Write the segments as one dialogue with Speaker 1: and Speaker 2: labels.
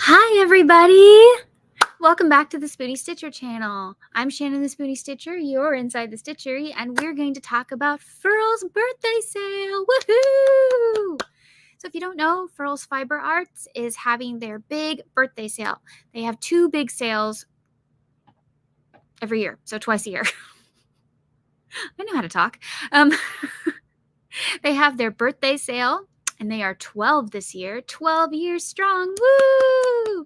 Speaker 1: Hi everybody! Welcome back to the Spoonie Stitcher channel. I'm Shannon the Spoonie Stitcher, you're inside the Stitchery, and we're going to talk about Furls' birthday sale. Woohoo! So if you don't know, Furls Fiberarts is having their big birthday sale. They have two big sales every year, so twice a year. I know how to talk. They have their birthday sale, and they are 12 this year, 12 years strong. Woo!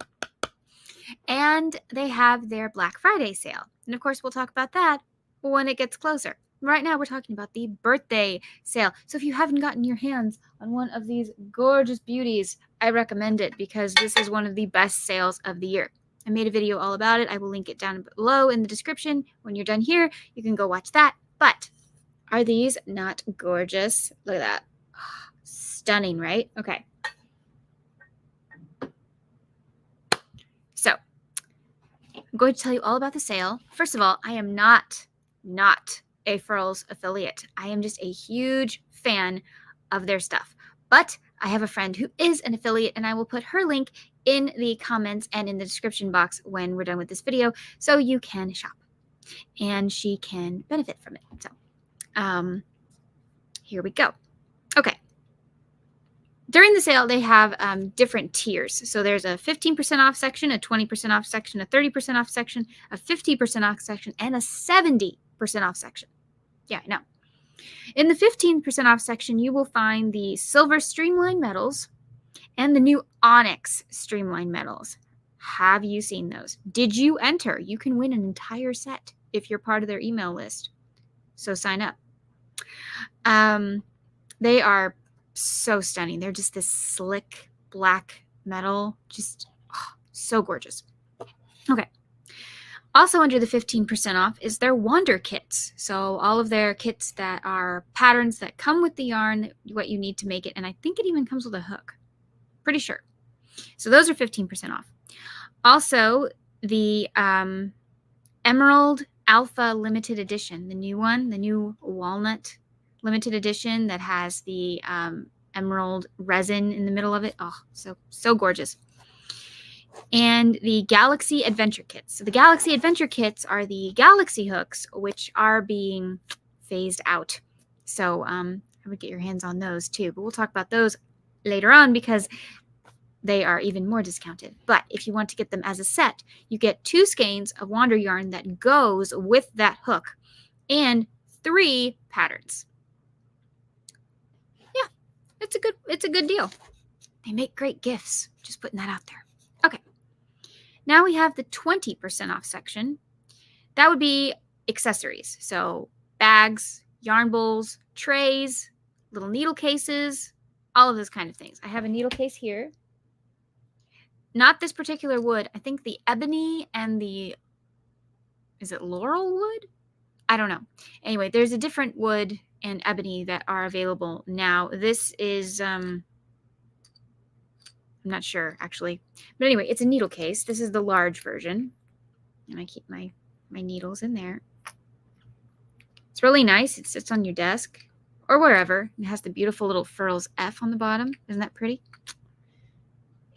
Speaker 1: And they have their Black Friday sale. And of course, we'll talk about that when it gets closer. Right now, we're talking about the birthday sale. So if you haven't gotten your hands on one of these gorgeous beauties, I recommend it because this is one of the best sales of the year. I made a video all about it. I will link it down below in the description. When you're done here, you can go watch that. But are these not gorgeous? Look at that. Oh, stunning, right? Okay. So I'm going to tell you all about the sale. First of all, I am not a Furls affiliate. I am just a huge fan of their stuff. But I have a friend who is an affiliate, and I will put her link in the comments and in the description box when we're done with this video, so you can shop and she can benefit from it. So here we go. Okay. During the sale, they have different tiers. So there's a 15% off section, a 20% off section, a 30% off section, a 50% off section, and a 70% off section. Yeah, I know. In the 15% off section, you will find the silver streamline metals and the new onyx streamline metals. Have you seen those? Did you enter? You can win an entire set if you're part of their email list. So sign up. They are so stunning. They're just this slick black metal, just so gorgeous. Okay. Also under the 15% off is their Wander kits. So all of their kits that are patterns that come with the yarn, what you need to make it. And I think it even comes with a hook. Pretty sure. So those are 15% off. Also, the Emerald Alpha Limited Edition, the new one, the new walnut limited edition that has the emerald resin in the middle of it. Oh, so gorgeous. And the Galaxy Adventure Kits. So the Galaxy Adventure Kits are the Galaxy hooks, which are being phased out. So I would get your hands on those too. But we'll talk about those later on because they are even more discounted. But if you want to get them as a set, you get 2 skeins of Wander yarn that goes with that hook and 3 patterns. Yeah, it's a good deal. They make great gifts. Just putting that out there. Okay. Now we have the 20% off section. That would be accessories. So bags, yarn bowls, trays, little needle cases, all of those kind of things. I have a needle case here. Not this particular wood. I think the ebony and the, is it laurel wood? I don't know. Anyway, there's a different wood and ebony that are available now. This is, I'm not sure actually. But anyway, it's a needle case. This is the large version. And I keep my needles in there. It's really nice. It sits on your desk or wherever. It has the beautiful little Furls F on the bottom. Isn't that pretty?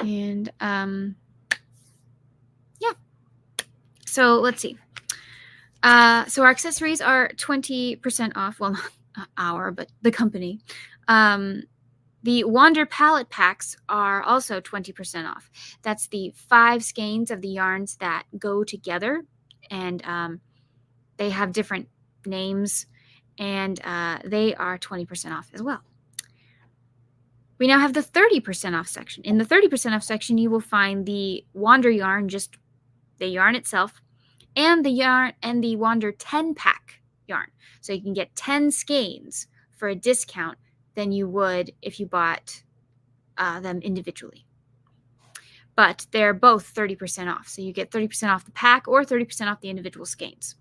Speaker 1: And yeah. So let's see. So our accessories are 20% off. Well, not our, but the company. The Wander palette packs are also 20% off. That's the 5 skeins of the yarns that go together, and they have different names, and they are 20% off as well. We now have the 30% off section. In the 30% off section, you will find the Wander yarn, just the yarn itself, and the yarn and the Wander 10-pack yarn. So you can get 10 skeins for a discount than you would if you bought them individually. But they're both 30% off. So you get 30% off the pack or 30% off the individual skeins.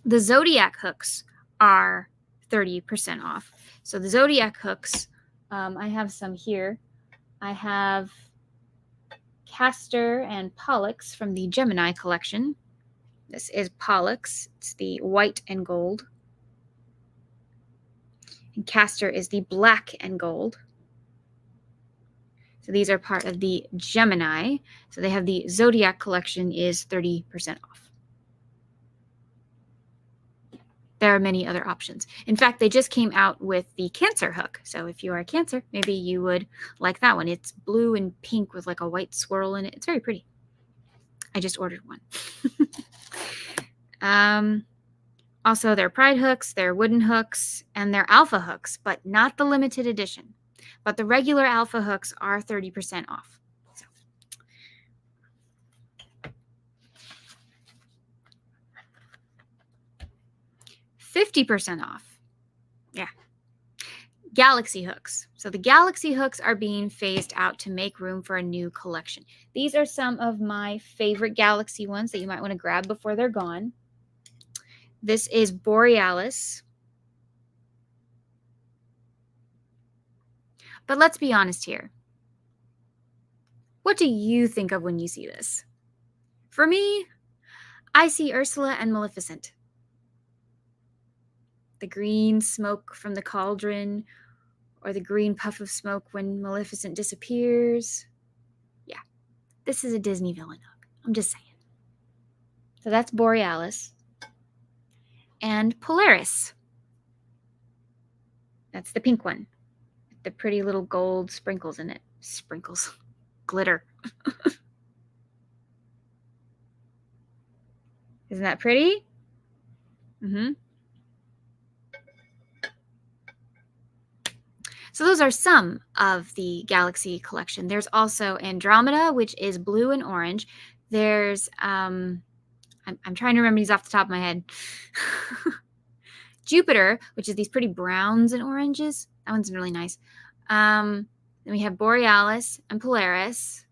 Speaker 1: The Zodiac hooks are 30% off. So the Zodiac hooks, I have some here. I have Castor and Pollux from the Gemini collection. This is Pollux. It's the white and gold. And Castor is the black and gold. So these are part of the Gemini. So they have the Zodiac collection is 30% off. There are many other options. In fact, they just came out with the Cancer hook. So if you are a Cancer, maybe you would like that one. It's blue and pink with like a white swirl in it. It's very pretty. I just ordered one. Also, their Pride hooks, their wooden hooks, and their Alpha hooks, but not the limited edition. But the regular Alpha hooks are 30% off. So. 50% off. Yeah. Galaxy hooks. So the Galaxy hooks are being phased out to make room for a new collection. These are some of my favorite Galaxy ones that you might want to grab before they're gone. This is Borealis. But let's be honest here. What do you think of when you see this? For me, I see Ursula and Maleficent. The green smoke from the cauldron, or the green puff of smoke when Maleficent disappears. Yeah, this is a Disney villain hook. I'm just saying. So that's Borealis. And Polaris. That's the pink one. The pretty little gold sprinkles in it. Sprinkles. Glitter. Isn't that pretty? Mm-hmm. So those are some of the Galaxy collection. There's also Andromeda, which is blue and orange. There's, I'm trying to remember these off the top of my head. Jupiter, which is these pretty browns and oranges. That one's really nice. Then we have Borealis and Polaris.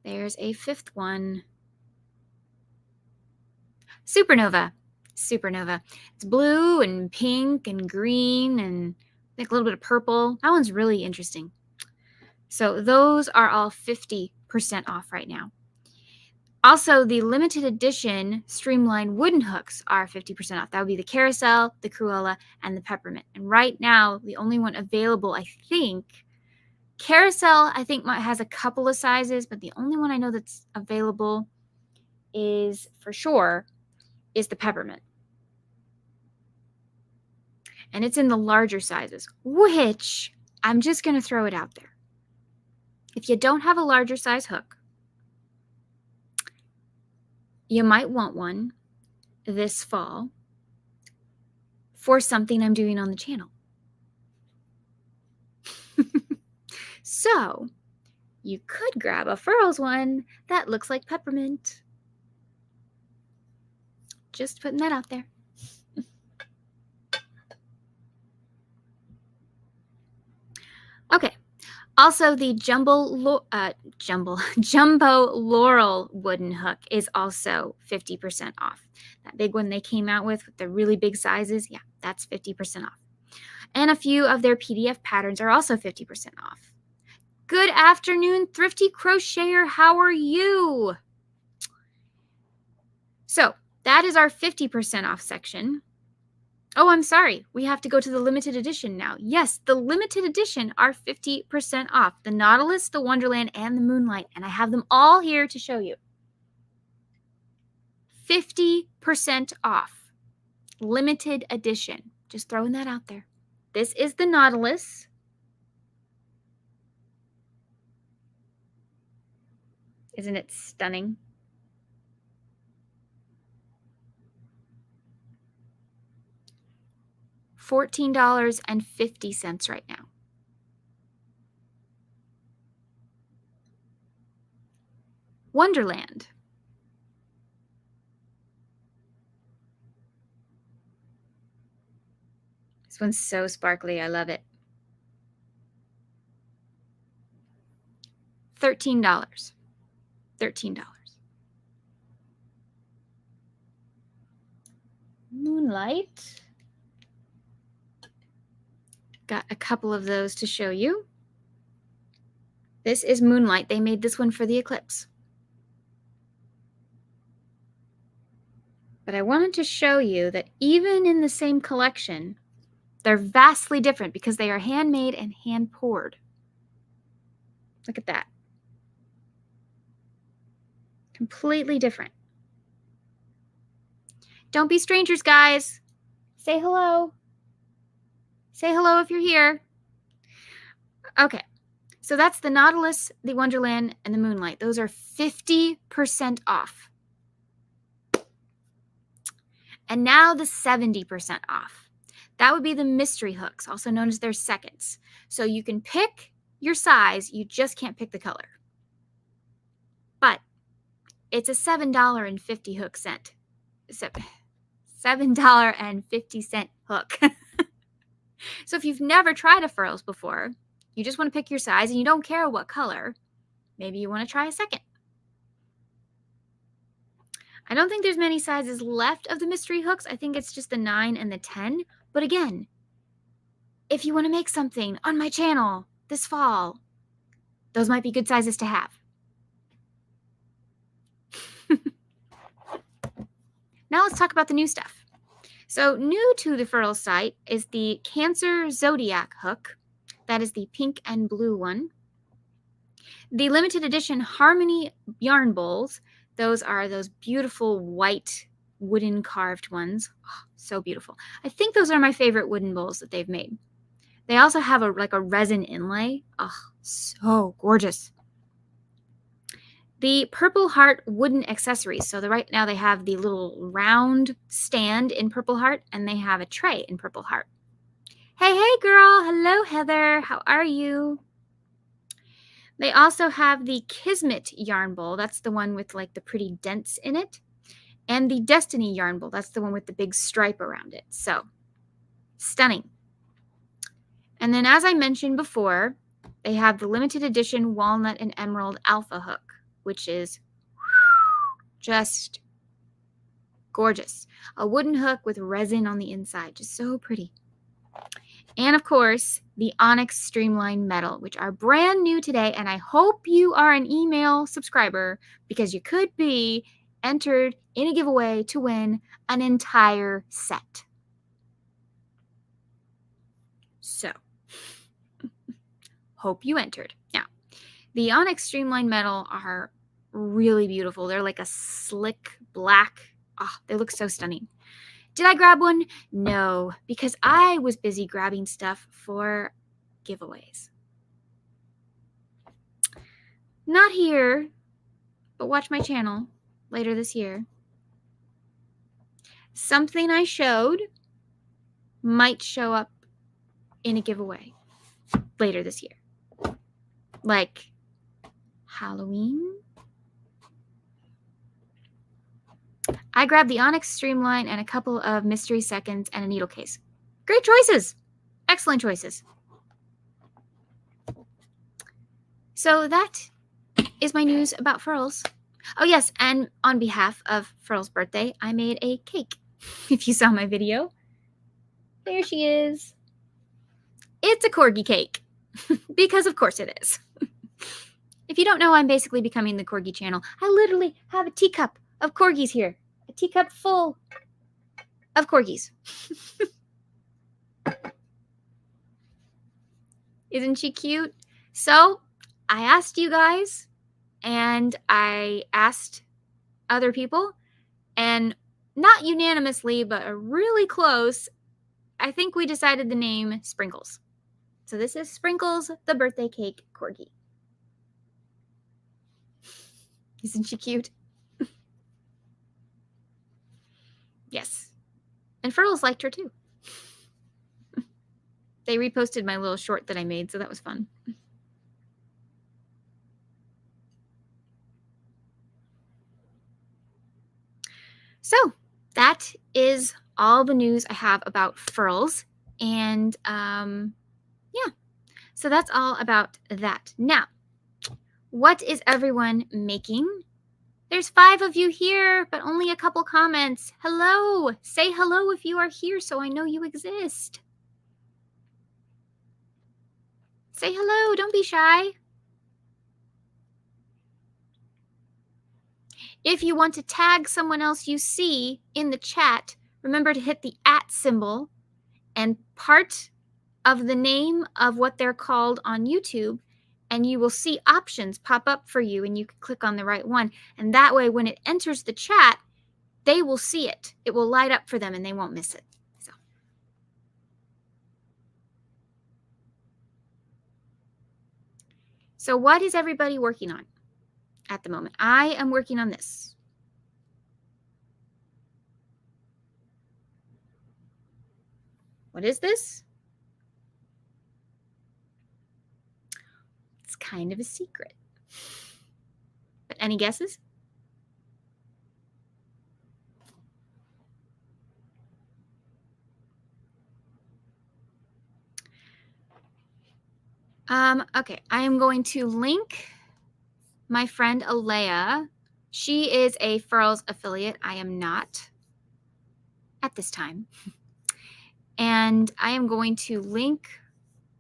Speaker 1: There's a fifth one. Supernova. Supernova. It's blue and pink and green and I think a little bit of purple. That one's really interesting. So those are all 50% off right now. Also, the limited edition Streamline wooden hooks are 50% off. That would be the Carousel, the Cruella, and the Peppermint. And right now, the only one available, I think, Carousel, I think has a couple of sizes, but the only one I know that's available is, for sure, is the Peppermint. And it's in the larger sizes, which I'm just going to throw it out there. If you don't have a larger size hook, you might want one this fall for something I'm doing on the channel. So you could grab a Furls one that looks like Peppermint. Just putting that out there. Okay. Also, the Jumbo Laurel wooden hook is also 50% off. That big one they came out with the really big sizes, yeah, that's 50% off. And a few of their PDF patterns are also 50% off. Good afternoon, Thrifty Crocheter. How are you? So that is our 50% off section. Oh, I'm sorry. We have to go to the limited edition now. Yes, the limited edition are 50% off. The Nautilus, the Wonderland, and the Moonlight. And I have them all here to show you. 50% off. Limited edition. Just throwing that out there. This is the Nautilus. Isn't it stunning? $14.50 right now. Wonderland. This one's so sparkly. I love it. $13. $13. Moonlight. Got a couple of those to show you. This is Moonlight. They made this one for the eclipse. But I wanted to show you that even in the same collection, they're vastly different because they are handmade and hand poured. Look at that. Completely different. Don't be strangers, guys. Say hello. Say hello if you're here. Okay, so that's the Nautilus, the Wonderland, and the Moonlight. Those are 50% off. And now the 70% off. That would be the mystery hooks, also known as their seconds. So you can pick your size, you just can't pick the color. But it's a $7.50 hook cent. $7.50 hook. So if you've never tried a Furls before, you just want to pick your size and you don't care what color, maybe you want to try a second. I don't think there's many sizes left of the mystery hooks. I think it's just the 9 and the 10. But again, if you want to make something on my channel this fall, those might be good sizes to have. Now let's talk about the new stuff. So new to the Furls site is the Cancer Zodiac hook. That is the pink and blue one. The limited edition Harmony yarn bowls. Those are those beautiful white wooden carved ones. Oh, so beautiful. I think those are my favorite wooden bowls that they've made. They also have a resin inlay. Oh, so gorgeous. The Purple Heart wooden accessories. So right now they have the little round stand in Purple Heart and they have a tray in Purple Heart. Hey, hey girl. Hello, Heather. How are you? They also have the Kismet yarn bowl. That's the one with like the pretty dents in it. And the Destiny yarn bowl. That's the one with the big stripe around it. So stunning. And then as I mentioned before, they have the limited edition Walnut and Emerald Alpha hook, which is just gorgeous. A wooden hook with resin on the inside. Just so pretty. And of course, the Onyx Streamline Metal, which are brand new today. And I hope you are an email subscriber because you could be entered in a giveaway to win an entire set. So, hope you entered. Now, the Onyx Streamline Metal are really beautiful. They're like a slick black. Oh, they look so stunning. Did I grab one? No, because I was busy grabbing stuff for giveaways. Not here, but watch my channel later this year. Something I showed might show up in a giveaway later this year. Like Halloween. I grabbed the Onyx Streamline and a couple of mystery seconds and a needle case. Great choices. Excellent choices. So that is my news about Furls. Oh yes, and on behalf of Furl's birthday, I made a cake. If you saw my video, there she is. It's a corgi cake, because of course it is. If you don't know, I'm basically becoming the corgi channel. I literally have a teacup of corgis here. A teacup full of corgis. Isn't she cute? So I asked you guys and I asked other people, and not unanimously, but really close, I think we decided the name Sprinkles. So this is Sprinkles, the birthday cake corgi. Isn't she cute? Yes. And Furls liked her too. They reposted my little short that I made, so that was fun. So that is all the news I have about Furls. And yeah, so that's all about that. Now, what is everyone making? There's 5 of you here, but only a couple comments. Hello. Say hello if you are here so I know you exist. Say hello. Don't be shy. If you want to tag someone else you see in the chat, remember to hit the @ symbol, and part of the name of what they're called on YouTube and you will see options pop up for you, and you can click on the right one. And that way, when it enters the chat, they will see it. It will light up for them, and they won't miss it. So what is everybody working on at the moment? I am working on this. What is this? It's kind of a secret. But any guesses? Okay, I am going to link my friend Alea. She is a Furls affiliate. I am not at this time. And I am going to link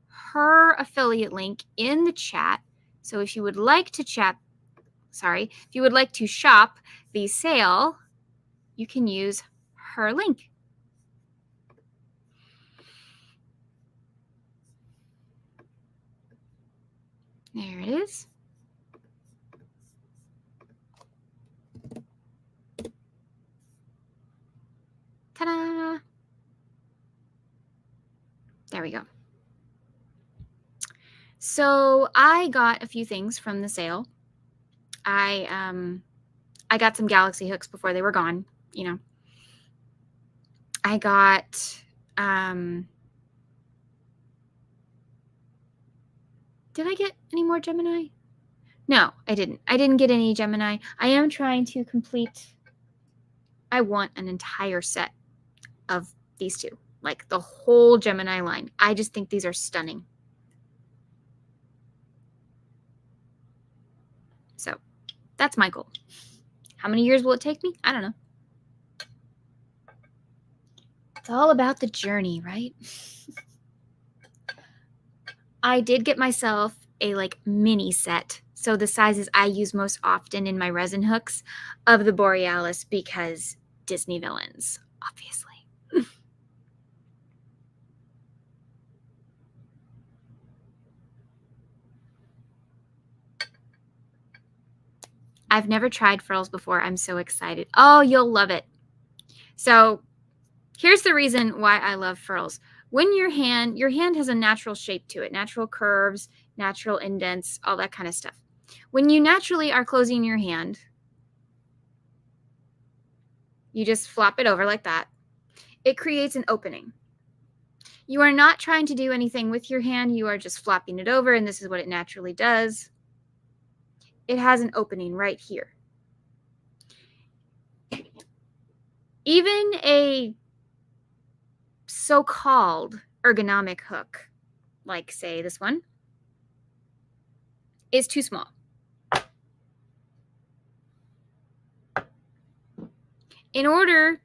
Speaker 1: her affiliate link in the chat. So if you would like to if you would like to shop the sale, you can use her link. There it is. Ta-da! There we go. So I got a few things from the sale. I got some galaxy hooks before they were gone, you know. I got did I get any more Gemini? No, I didn't. I didn't get any Gemini. I am trying to complete. I want an entire set of these two, like the whole Gemini line. I just think these are stunning. So that's my goal. How many years will it take me? I don't know. It's all about the journey, right? I did get myself a like mini set. So the sizes I use most often in my resin hooks of the Borealis, because Disney villains, obviously. I've never tried Furls before. I'm so excited. Oh, you'll love it. So here's the reason why I love Furls. When your hand has a natural shape to it, natural curves, natural indents, all that kind of stuff. When you naturally are closing your hand, you just flop it over like that. It creates an opening. You are not trying to do anything with your hand. You are just flopping it over, and this is what it naturally does. It has an opening right here. Even a so-called ergonomic hook, like say this one, is too small. In order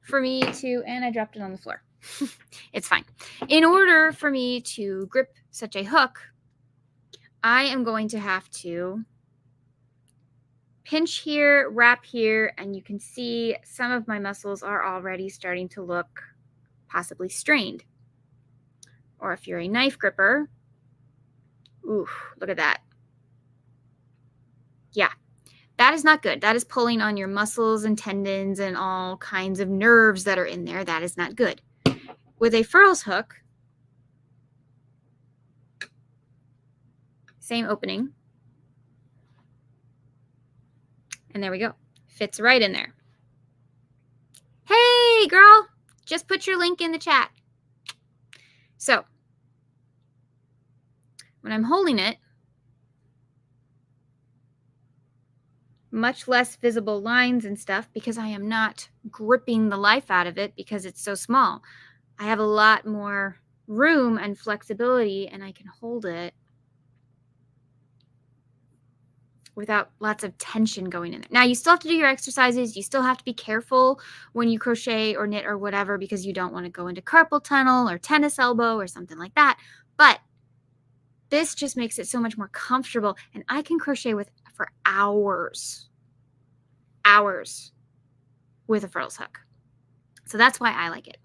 Speaker 1: for me to, and I dropped it on the floor. It's fine. In order for me to grip such a hook, I am going to have to pinch here, wrap here, and you can see some of my muscles are already starting to look possibly strained. Or if you're a knife gripper, ooh, look at that. Yeah, that is not good. That is pulling on your muscles and tendons and all kinds of nerves that are in there. That is not good. With a Furls hook, same opening. And there we go. Fits right in there. Hey, girl, just put your link in the chat. So when I'm holding it, much less visible lines and stuff because I am not gripping the life out of it because it's so small. I have a lot more room and flexibility, and I can hold it without lots of tension going in there. Now, you still have to do your exercises. You still have to be careful when you crochet or knit or whatever, because you don't want to go into carpal tunnel or tennis elbow or something like that. But this just makes it so much more comfortable, and I can crochet for hours with a Furls hook. So that's why I like it.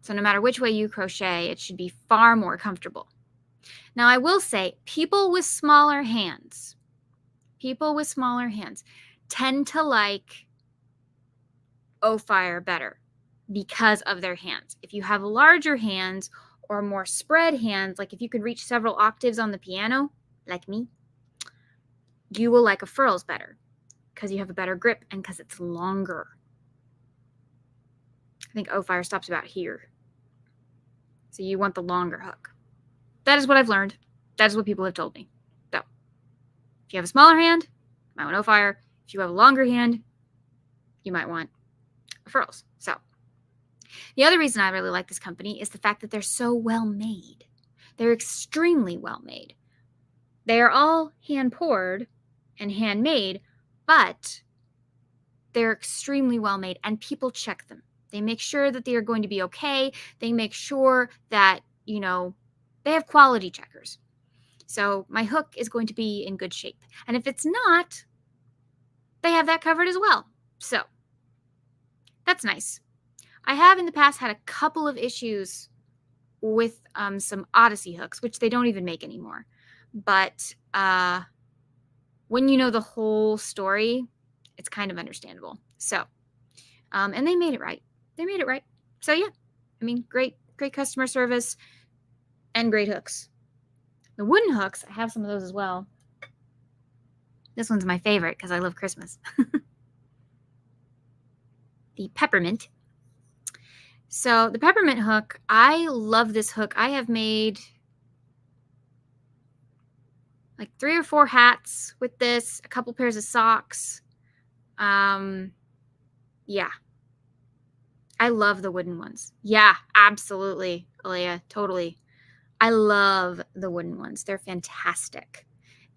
Speaker 1: So no matter which way you crochet, it should be far more comfortable. Now I will say, people with smaller hands tend to like OPhire better because of their hands. If you have larger hands or more spread hands, like if you could reach several octaves on the piano, like me, you will like a Furls better because you have a better grip and because it's longer. I think OPhire stops about here. So you want the longer hook. That is what I've learned. That is what people have told me. So if you have a smaller hand, you might want OPhire. If you have a longer hand, you might want a Furls. So the other reason I really like this company is the fact that they're so well made. They're extremely well made. They are all hand poured and handmade, but they're extremely well made and people check them. They make sure that they are going to be okay. They make sure that, you know, they have quality checkers. So my hook is going to be in good shape. And if it's not, they have that covered as well. So that's nice. I have in the past had a couple of issues with some Odyssey hooks, which they don't even make anymore. But when you know the whole story, it's kind of understandable. So, and they made it right. They made it right. So yeah, I mean, great customer service and great hooks. The wooden hooks, I have some of those as well. This one's my favorite because I love Christmas. The peppermint. So the peppermint hook, I love this hook. I have made like 3 or 4 hats with this, a couple pairs of socks. Yeah. I love the wooden ones. Yeah, absolutely, Alea, totally. I love the wooden ones. They're fantastic.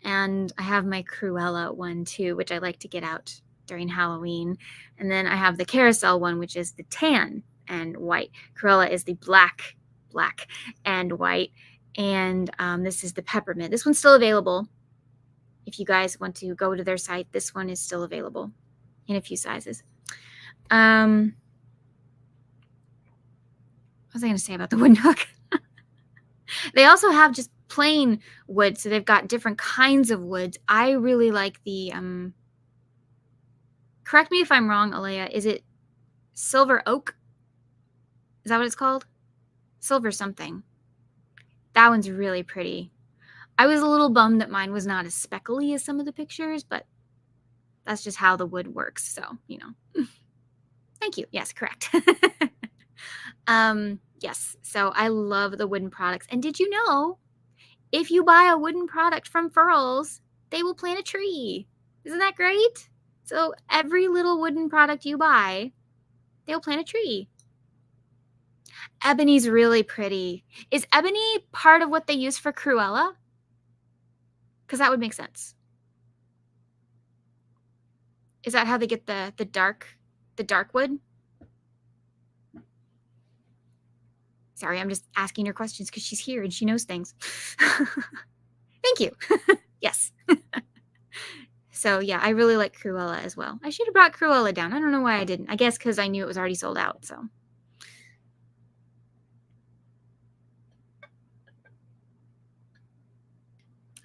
Speaker 1: And I have my Cruella one too, which I like to get out during Halloween. And then I have the carousel one, which is the tan and white. Cruella is the black and white. And this is the peppermint. This one's still available. If you guys want to go to their site, this one is still available in a few sizes. What was I going to say about the wooden hook? They also have just plain wood, so they've got different kinds of woods. I really like the, correct me if I'm wrong, Alea, is it silver oak? Is that what it's called? Silver something. That one's really pretty. I was a little bummed that mine was not as speckly as some of the pictures, but that's just how the wood works, so, you know. Thank you. Yes, correct. Yes, so I love the wooden products. And did you know, if you buy a wooden product from Furls, they will plant a tree. Isn't that great? So every little wooden product you buy, they'll plant a tree. Ebony's really pretty. Is ebony part of what they use for Cruella? Because that would make sense. Is that how they get the dark wood? Sorry, I'm just asking her questions because she's here and she knows things. Thank you. Yes. So yeah, I really like Cruella as well. I should have brought Cruella down. I don't know why I didn't. I guess because I knew it was already sold out. So.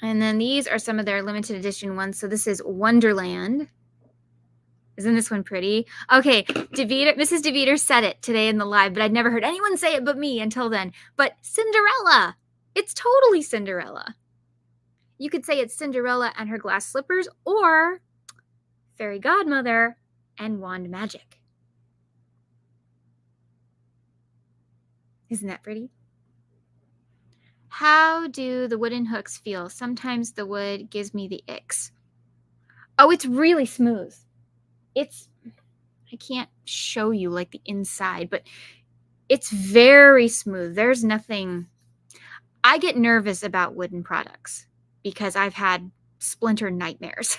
Speaker 1: And then these are some of their limited edition ones. So this is Wonderland. Isn't this one pretty? Okay, Mrs. DeVeter said it today in the live, but I'd never heard anyone say it but me until then. But Cinderella. It's totally Cinderella. You could say it's Cinderella and her glass slippers, or Fairy Godmother and Wand Magic. Isn't that pretty? How do the wooden hooks feel? Sometimes the wood gives me the icks. Oh, it's really smooth. I can't show you like the inside, but it's very smooth. There's nothing. I get nervous about wooden products because I've had splinter nightmares.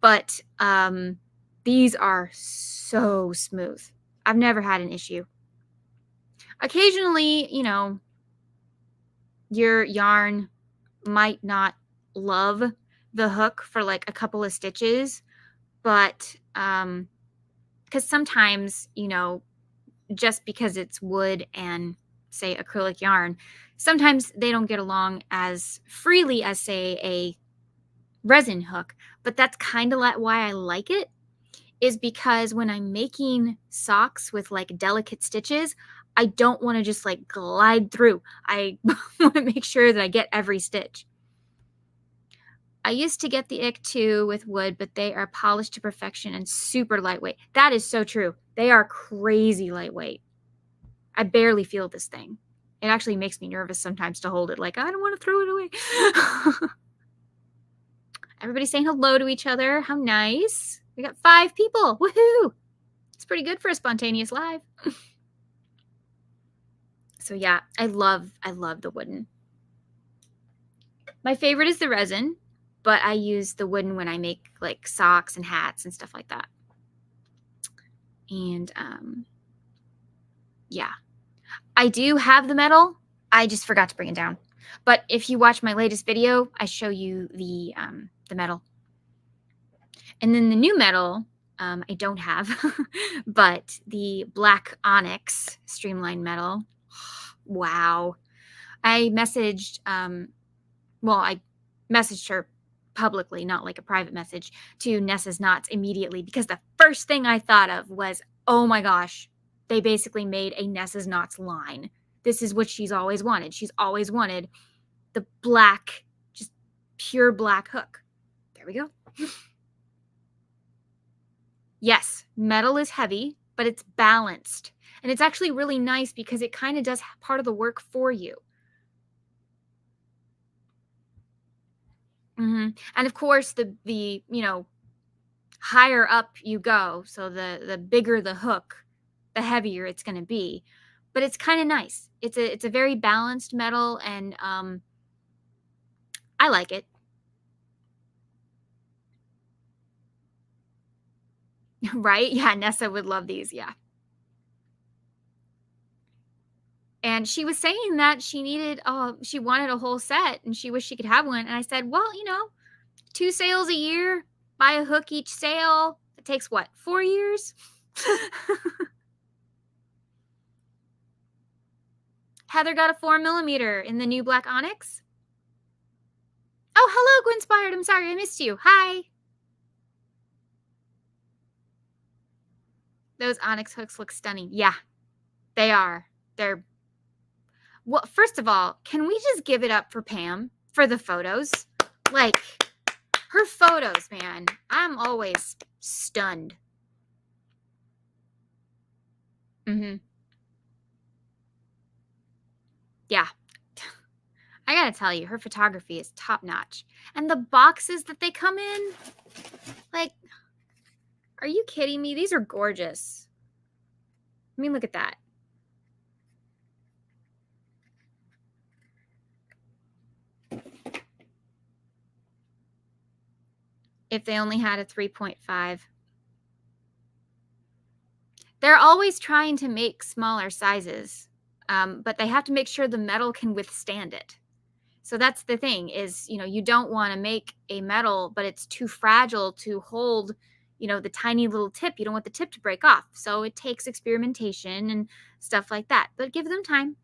Speaker 1: But these are so smooth. I've never had an issue. Occasionally, you know, your yarn might not love the hook for like a couple of stitches, but because sometimes, you know, just because it's wood and, say, acrylic yarn, sometimes they don't get along as freely as, say, a resin hook. But that's kind of why I like it, is because when I'm making socks with like delicate stitches, I don't want to just like glide through. I want to make sure that I get every stitch. I used to get the ick too with wood, but they are polished to perfection and super lightweight. That is so true. They are crazy lightweight. I barely feel this thing. It actually makes me nervous sometimes to hold it. Like, I don't want to throw it away. Everybody's saying hello to each other. How nice. We got 5 people. Woohoo! It's pretty good for a spontaneous live. So yeah, I love the wooden. My favorite is the resin, but I use the wooden when I make like socks and hats and stuff like that. And yeah, I do have the metal. I just forgot to bring it down. But if you watch my latest video, I show you the metal. And then the new metal, I don't have, but the black onyx streamlined metal. Wow. I messaged, I messaged her publicly, not like a private message, to Nessa's Knots immediately, because the first thing I thought of was, oh my gosh, they basically made a Nessa's Knots line. This is what she's always wanted. She's always wanted the black, just pure black hook. There we go. Yes, metal is heavy, but it's balanced. And it's actually really nice because it kind of does part of the work for you. And of course, the higher up you go, so the bigger the hook, the heavier it's going to be. But it's kind of nice. It's a very balanced metal, and I like it. Right? Yeah, Nessa would love these. Yeah. And she was saying that she wanted a whole set and she wished she could have one. And I said, well, 2 sales a year, buy a hook each sale. It takes what, 4 years? Heather got a 4mm in the new black onyx. Oh, hello, Gwynspired. I'm sorry, I missed you. Hi. Those onyx hooks look stunning. Yeah, they are. Well, first of all, can we just give it up for Pam for the photos? Like, her photos, man. I'm always stunned. Yeah. I gotta tell you, her photography is top notch. And the boxes that they come in, like, are you kidding me? These are gorgeous. I mean, look at that. If they only had a 3.5. They're always trying to make smaller sizes, but they have to make sure the metal can withstand it. So that's the thing is, you don't want to make a metal, but it's too fragile to hold, the tiny little tip. You don't want the tip to break off. So it takes experimentation and stuff like that, but give them time.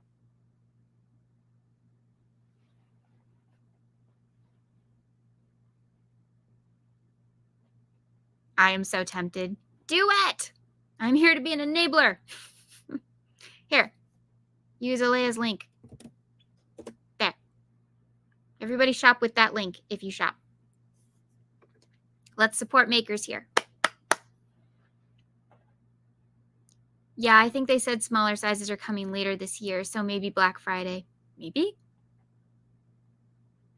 Speaker 1: I am so tempted. Do it. I'm here to be an enabler. Here, use Alea's link. There. Everybody shop with that link if you shop. Let's support makers here. Yeah, I think they said smaller sizes are coming later this year, so maybe Black Friday. Maybe?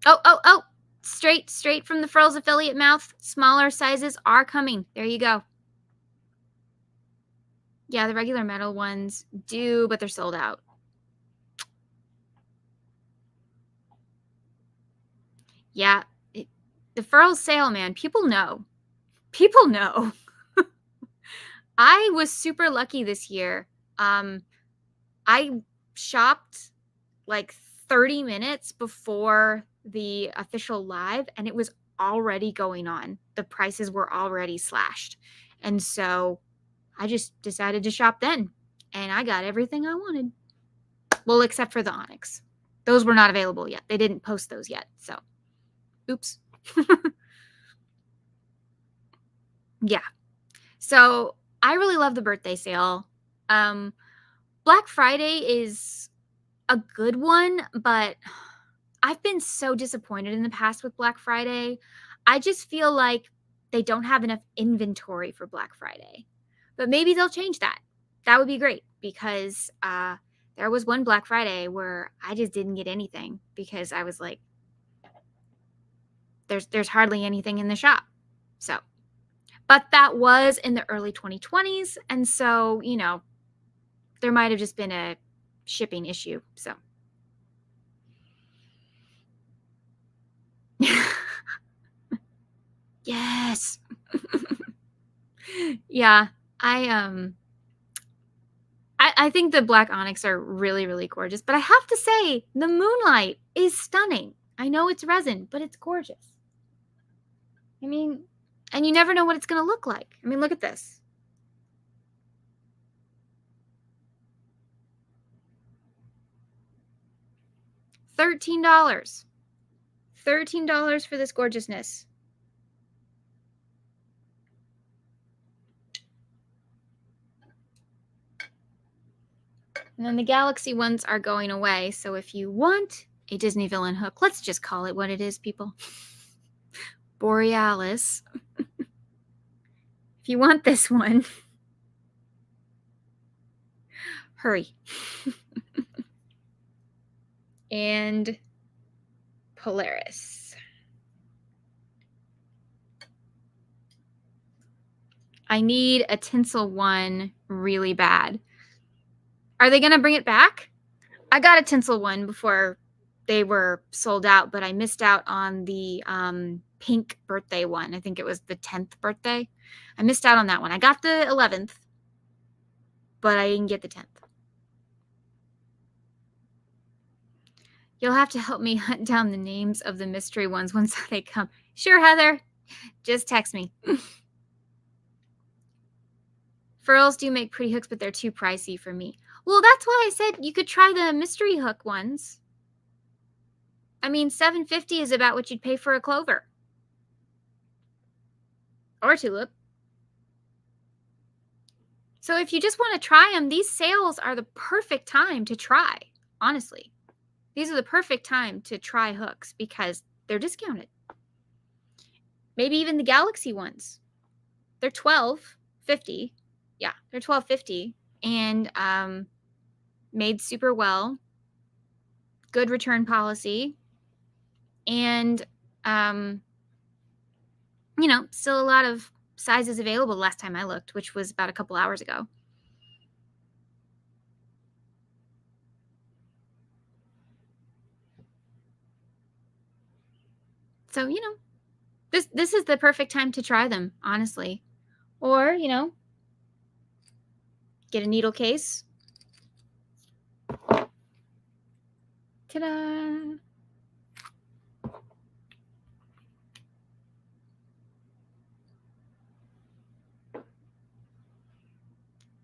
Speaker 1: Oh. Straight from the Furls affiliate mouth. Smaller sizes are coming. There you go. Yeah, the regular metal ones do, but they're sold out. Yeah, the Furls sale, man. People know. People know. I was super lucky this year. I shopped like 30 minutes before the official live, and it was already going on. The prices were already slashed. And so I just decided to shop then. and I got everything I wanted. Well, except for the onyx. Those were not available yet. They didn't post those yet. So, oops. Yeah. So, I really love the birthday sale. Black Friday is a good one, but I've been so disappointed in the past with Black Friday. I just feel like they don't have enough inventory for Black Friday. But maybe they'll change that. That would be great because there was one Black Friday where I just didn't get anything because I was like, there's hardly anything in the shop. So, but that was in the early 2020s. And so, you know, there might have just been a shipping issue. So, yes. Yeah. I think the black onyx are really, really gorgeous, but I have to say the moonlight is stunning. I know it's resin, but it's gorgeous. I mean, and you never know what it's going to look like. I mean, look at this. $13. $13 for this gorgeousness. And then the Galaxy ones are going away. So if you want a Disney villain hook, let's just call it what it is, people. Borealis. If you want this one, hurry. And Polaris. I need a tinsel one really bad. Are they going to bring it back? I got a tinsel one before they were sold out, but I missed out on the pink birthday one. I think it was the 10th birthday. I missed out on that one. I got the 11th, but I didn't get the 10th. You'll have to help me hunt down the names of the mystery ones once they come. Sure, Heather. Just text me. Furls do make pretty hooks, but they're too pricey for me. Well, that's why I said you could try the mystery hook ones. I mean, $7.50 is about what you'd pay for a clover. Or tulip. So if you just want to try them, these sales are the perfect time to try, honestly. These are the perfect time to try hooks because they're discounted. Maybe even the Galaxy ones. They're $12.50. Yeah, they're $12.50 and made super well. Good return policy. And, you know, still a lot of sizes available last time I looked, which was about a couple hours ago. So, you know, this is the perfect time to try them, honestly. Or, you know, get a needle case. Ta-da!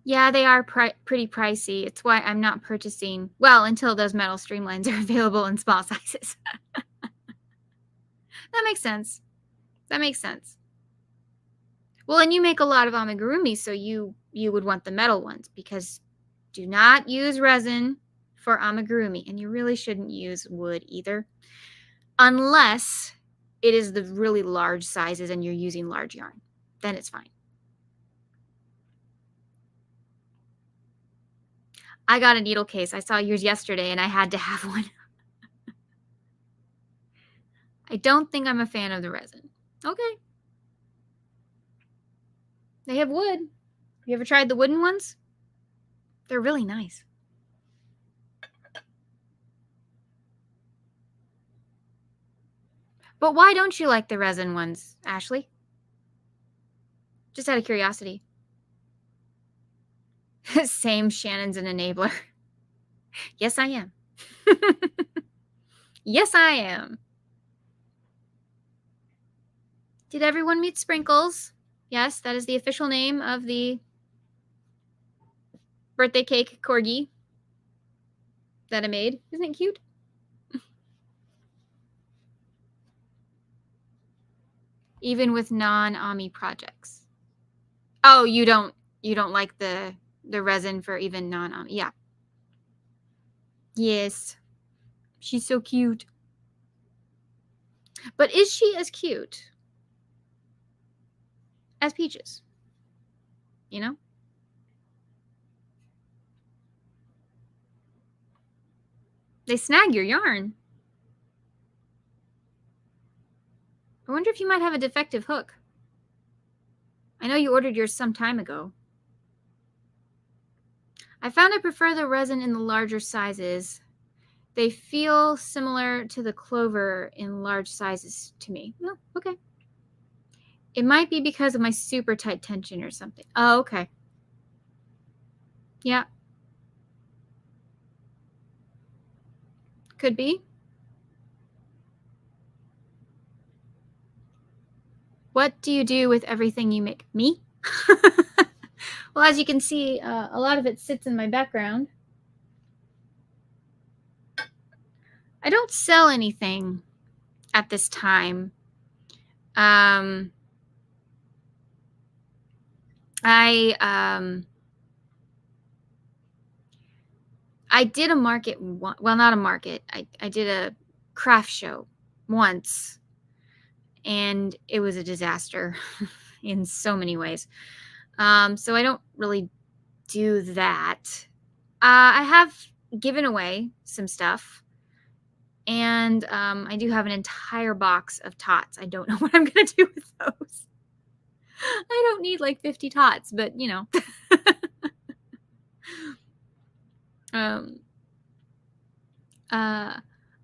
Speaker 1: Yeah, they are pretty pricey. It's why I'm not purchasing, well, until those metal streamlines are available in small sizes. That makes sense. That makes sense. Well, and you make a lot of amigurumi, so you would want the metal ones because do not use resin for amigurumi, and you really shouldn't use wood either unless it is the really large sizes and you're using large yarn. Then it's fine. I got a needle case. I saw yours yesterday and I had to have one. I don't think I'm a fan of the resin. Okay. They have wood. Have you ever tried the wooden ones? They're really nice. But why don't you like the resin ones, Ashley? Just out of curiosity. Same, Shannon's an enabler. Yes, I am. Yes, I am. Did everyone meet Sprinkles? Yes, that is the official name of the... birthday cake corgi that I made. Isn't it cute? Even with non-Ami projects. Oh, you don't like the resin for even non-Ami. Yeah. Yes. She's so cute. But is she as cute as Peaches? You know? They snag your yarn. I wonder if you might have a defective hook. I know you ordered yours some time ago. I found I prefer the resin in the larger sizes. They feel similar to the clover in large sizes to me. Oh, okay. It might be because of my super tight tension or something. Oh, okay. Yeah. Could be. What do you do with everything you make? Me? Well, as you can see, a lot of it sits in my background. I don't sell anything at this time. I did a market, well, not a market. I did a craft show once, and it was a disaster in so many ways. So I don't really do that. I have given away some stuff, and I do have an entire box of TOTs. I don't know what I'm going to do with those. I don't need like 50 TOTs, but you know.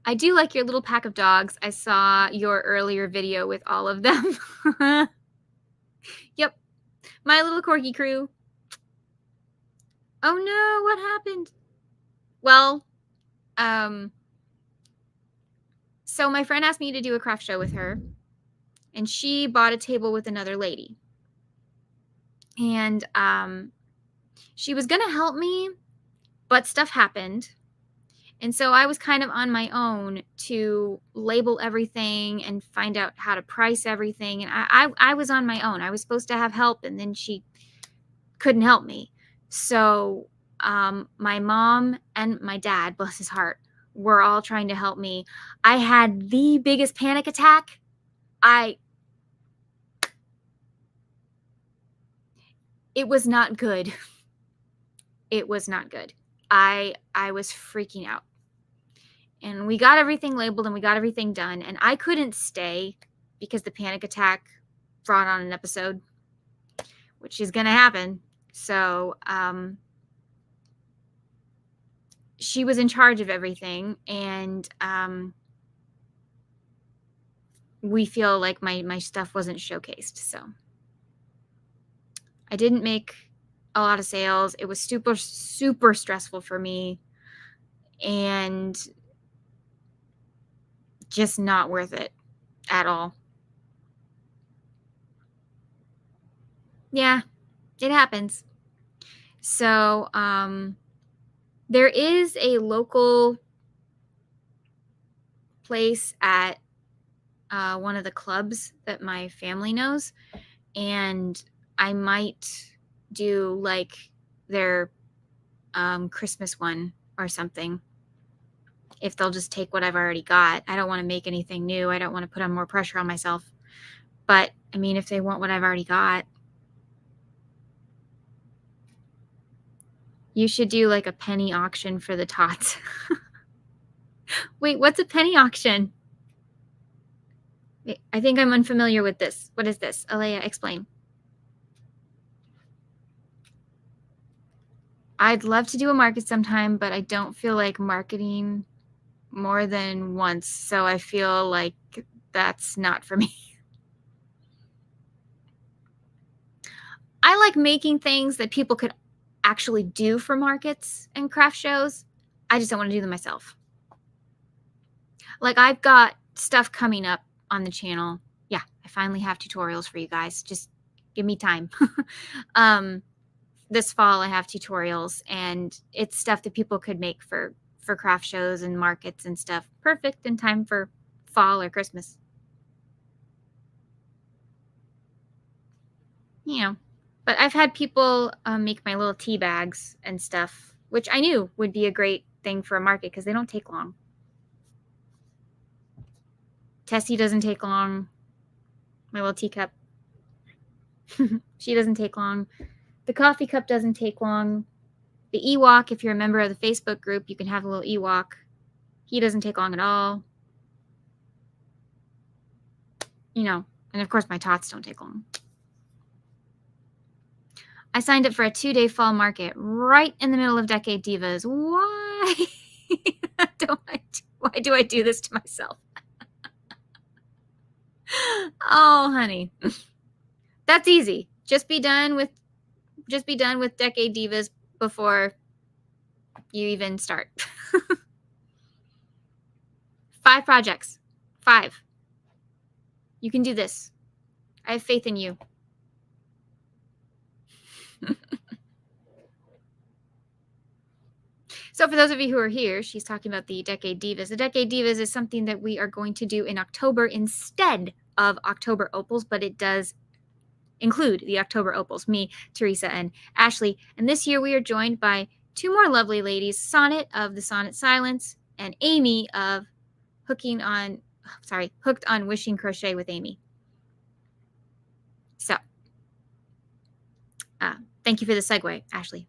Speaker 1: I do like your little pack of dogs. I saw your earlier video with all of them. Yep. My little corgi crew. Oh no, what happened? Well, so my friend asked me to do a craft show with her, and she bought a table with another lady. And she was going to help me, but stuff happened. And so I was kind of on my own to label everything and find out how to price everything. And I was on my own. I was supposed to have help, and then she couldn't help me. So my mom and my dad, bless his heart, were all trying to help me. I had the biggest panic attack. It was not good. It was not good. I was freaking out. And we got everything labeled and we got everything done. And I couldn't stay because the panic attack brought on an episode, which is going to happen. So she was in charge of everything. And we feel like my stuff wasn't showcased. So I didn't make a lot of sales. It was super, super stressful for me. And just not worth it at all. Yeah, it happens. So there is a local place at one of the clubs that my family knows, and I might do like their Christmas one or something. If they'll just take what I've already got. I don't want to make anything new. I don't want to put on more pressure on myself. But, I mean, if they want what I've already got, you should do like a penny auction for the TOTs. Wait, what's a penny auction? Wait, I think I'm unfamiliar with this. What is this? Alea, explain. I'd love to do a market sometime, but I don't feel like marketing more than once, so I feel like that's not for me. I like making things that people could actually do for markets and craft shows. I just don't want to do them myself. Like, I've got stuff coming up on the channel. Yeah, I finally have tutorials for you guys. Just give me time. this fall I have tutorials, and it's stuff that people could make for craft shows and markets and stuff. Perfect in time for fall or Christmas. You know, but I've had people make my little tea bags and stuff, which I knew would be a great thing for a market because they don't take long. Tessie doesn't take long. My little teacup. She doesn't take long. The coffee cup doesn't take long. The Ewok, if you're a member of the Facebook group, you can have a little Ewok. He doesn't take long at all. You know, and of course my TOTs don't take long. I signed up for a 2-day fall market right in the middle of Decade Divas. Why? Why do I do this to myself? Oh, honey. That's easy. Just be done with Decade Divas before you even start. 5 projects. 5. You can do this. I have faith in you. So for those of you who are here, she's talking about the Decade Divas. The Decade Divas is something that we are going to do in October instead of October Opals, but it does include the October Opals, me, Teresa, and Ashley. And this year we are joined by 2 more lovely ladies, Sonnet of the Sonnet Silence and Amy of Hooked on Wishing Crochet with Amy. So, thank you for the segue, Ashley.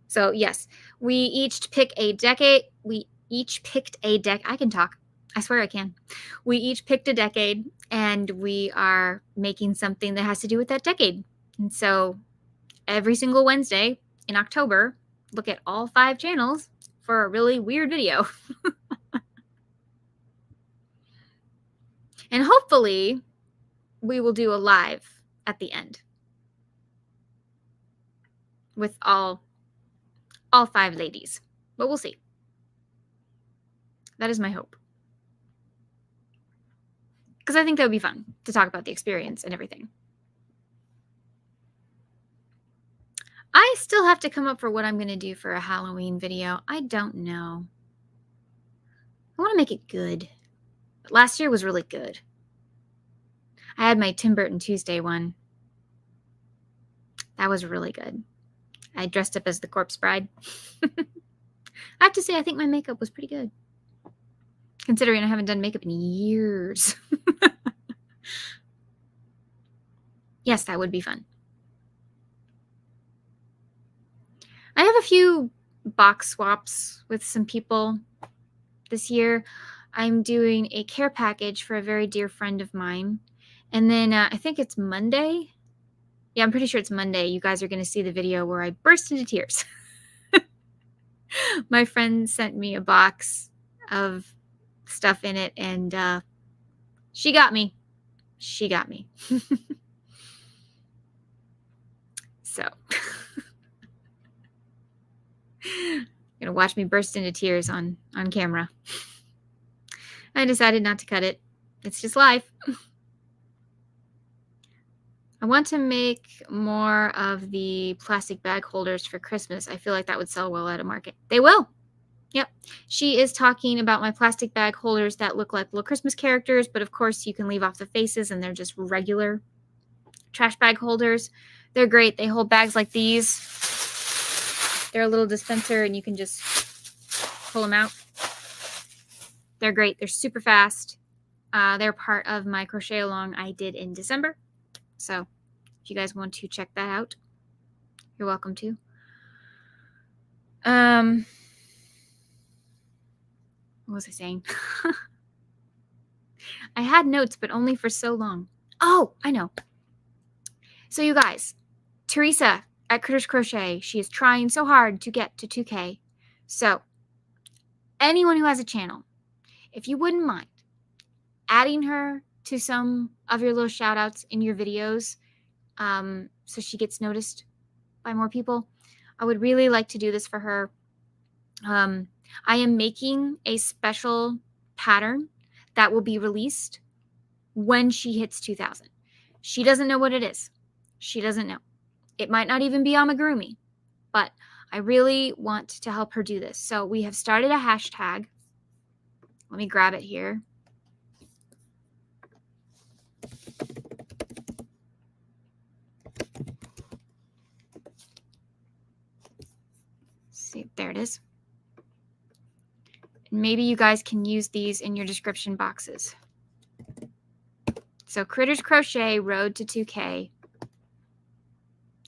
Speaker 1: So yes, we each picked a decade. I can talk. I swear I can. We each picked a decade, and we are making something that has to do with that decade. And so every single Wednesday in October, look at all 5 channels for a really weird video. And hopefully we will do a live at the end with all 5 ladies, but we'll see. That is my hope. Because I think that would be fun to talk about the experience and everything. I still have to come up for what I'm going to do for a Halloween video. I don't know. I want to make it good. But last year was really good. I had my Tim Burton Tuesday one. That was really good. I dressed up as the corpse bride. I have to say, I think my makeup was pretty good. Considering I haven't done makeup in years. Yes, that would be fun. I have a few box swaps with some people this year. I'm doing a care package for a very dear friend of mine. And then I think it's Monday. Yeah, I'm pretty sure it's Monday. You guys are going to see the video where I burst into tears. My friend sent me a box of stuff in it, and she got me. She got me. So, you're going to watch me burst into tears on camera. I decided not to cut it. It's just life. I want to make more of the plastic bag holders for Christmas. I feel like that would sell well at a market. They will. Yep. She is talking about my plastic bag holders that look like little Christmas characters, but of course you can leave off the faces and they're just regular trash bag holders. They're great. They hold bags like these. They're a little dispenser and you can just pull them out. They're great. They're super fast. They're part of my crochet along I did in December. So if you guys want to check that out, you're welcome to. What was I saying? I had notes, but only for so long. Oh, I know. So you guys, Teresa at Critters Crochet, she is trying so hard to get to 2K. So anyone who has a channel, if you wouldn't mind adding her to some of your little shout outs in your videos, so she gets noticed by more people, I would really like to do this for her. I am making a special pattern that will be released when she hits 2,000. She doesn't know what it is. She doesn't know. It might not even be amigurumi, but I really want to help her do this. So we have started a hashtag. Let me grab it here. See, there it is. Maybe you guys can use these in your description boxes. So Critters Crochet Road to 2K.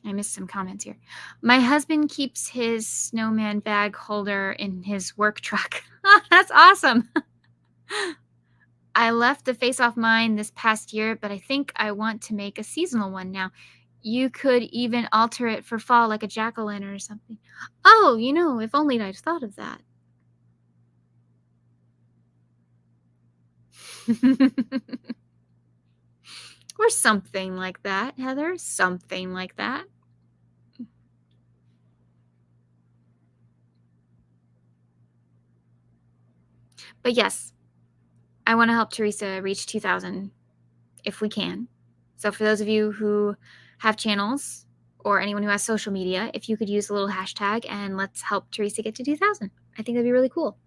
Speaker 1: I missed some comments here. My husband keeps his snowman bag holder in his work truck. That's awesome. I left the Face Off mine this past year, but I think I want to make a seasonal one now. You could even alter it for fall, like a jack-o'-lantern or something. Oh, you know, if only I'd thought of that. Or something like that, Heather. Something like that. But yes, I want to help Teresa reach 2,000 if we can. So for those of you who have channels or anyone who has social media, if you could use a little hashtag and let's help Teresa get to 2,000. I think that'd be really cool.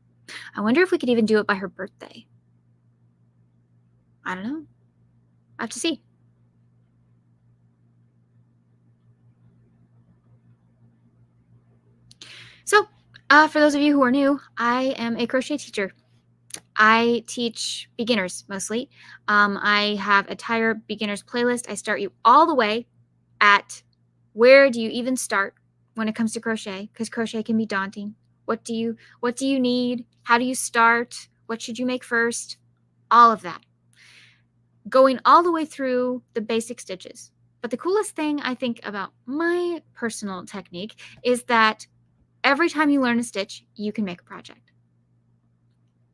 Speaker 1: I wonder if we could even do it by her birthday. I don't know. I have to see. So for those of you who are new, I am a crochet teacher. I teach beginners mostly. I have a entire beginners playlist. I start you all the way at where do you even start when it comes to crochet, because crochet can be daunting. What do you need? How do you start? What should you make first? All of that. Going all the way through the basic stitches. But the coolest thing I think about my personal technique is that every time you learn a stitch, you can make a project.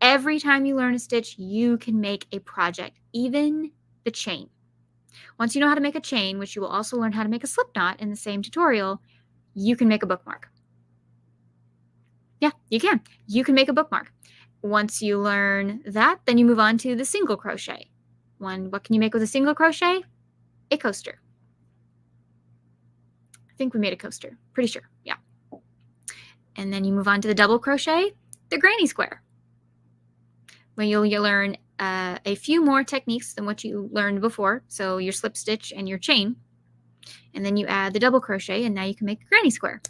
Speaker 1: Every time you learn a stitch, you can make a project, even the chain. Once you know how to make a chain, which you will also learn how to make a slip knot in the same tutorial, you can make a bookmark. Yeah, you can. You can make a bookmark. Once you learn that, then you move on to the single crochet. What can you make with a single crochet? A coaster. I think we made a coaster. Pretty sure. Yeah. And then you move on to the double crochet, the granny square. When you'll learn a few more techniques than what you learned before. So your slip stitch and your chain. And then you add the double crochet, and now you can make a granny square.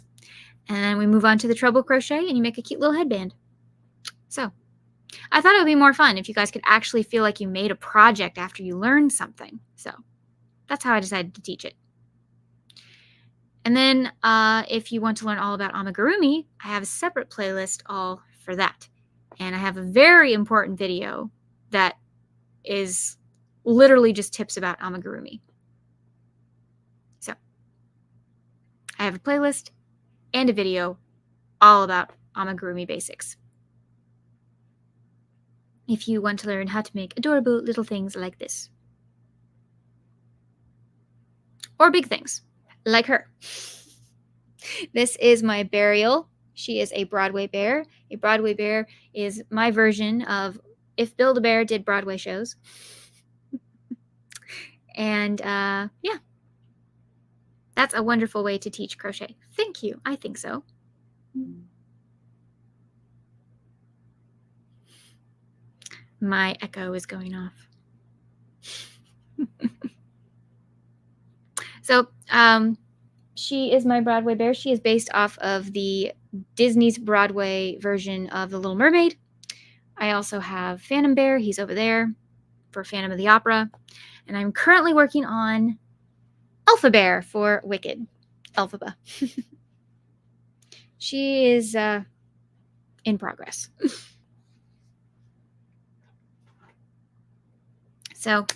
Speaker 1: And then we move on to the treble crochet, and you make a cute little headband. So I thought it would be more fun if you guys could actually feel like you made a project after you learned something. So that's how I decided to teach it. And then if you want to learn all about amigurumi, I have a separate playlist all for that. And I have a very important video that is literally just tips about amigurumi. So I have a playlist and a video all about amigurumi basics. If you want to learn how to make adorable little things like this. Or big things, like her. This is my burial. She is a Broadway bear. A Broadway bear is my version of if Build-A-Bear did Broadway shows. And yeah, that's a wonderful way to teach crochet. Thank you. I think so. My echo is going off. So she is my Broadway bear. She is based off of the Disney's Broadway version of The Little Mermaid. I also have Phantom Bear. He's over there for Phantom of the Opera. And I'm currently working on Elpha Bear for Wicked. Elphaba. She is in progress. So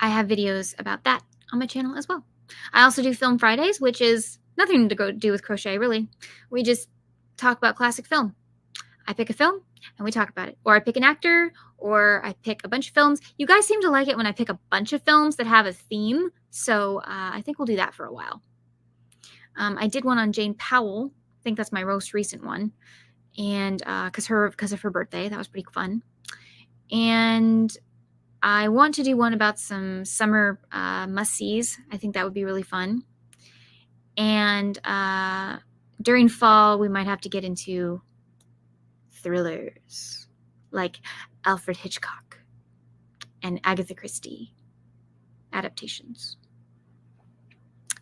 Speaker 1: I have videos about that on my channel as well. I also do Film Fridays, which is nothing to do with crochet, really. We just talk about classic film. I pick a film and we talk about it. Or I pick an actor, or I pick a bunch of films. You guys seem to like it when I pick a bunch of films that have a theme. So I think we'll do that for a while. I did one on Jane Powell. I think that's my most recent one. And because of her birthday, that was pretty fun. And I want to do one about some summer must-sees. I think that would be really fun. And during fall, we might have to get into thrillers like Alfred Hitchcock and Agatha Christie adaptations.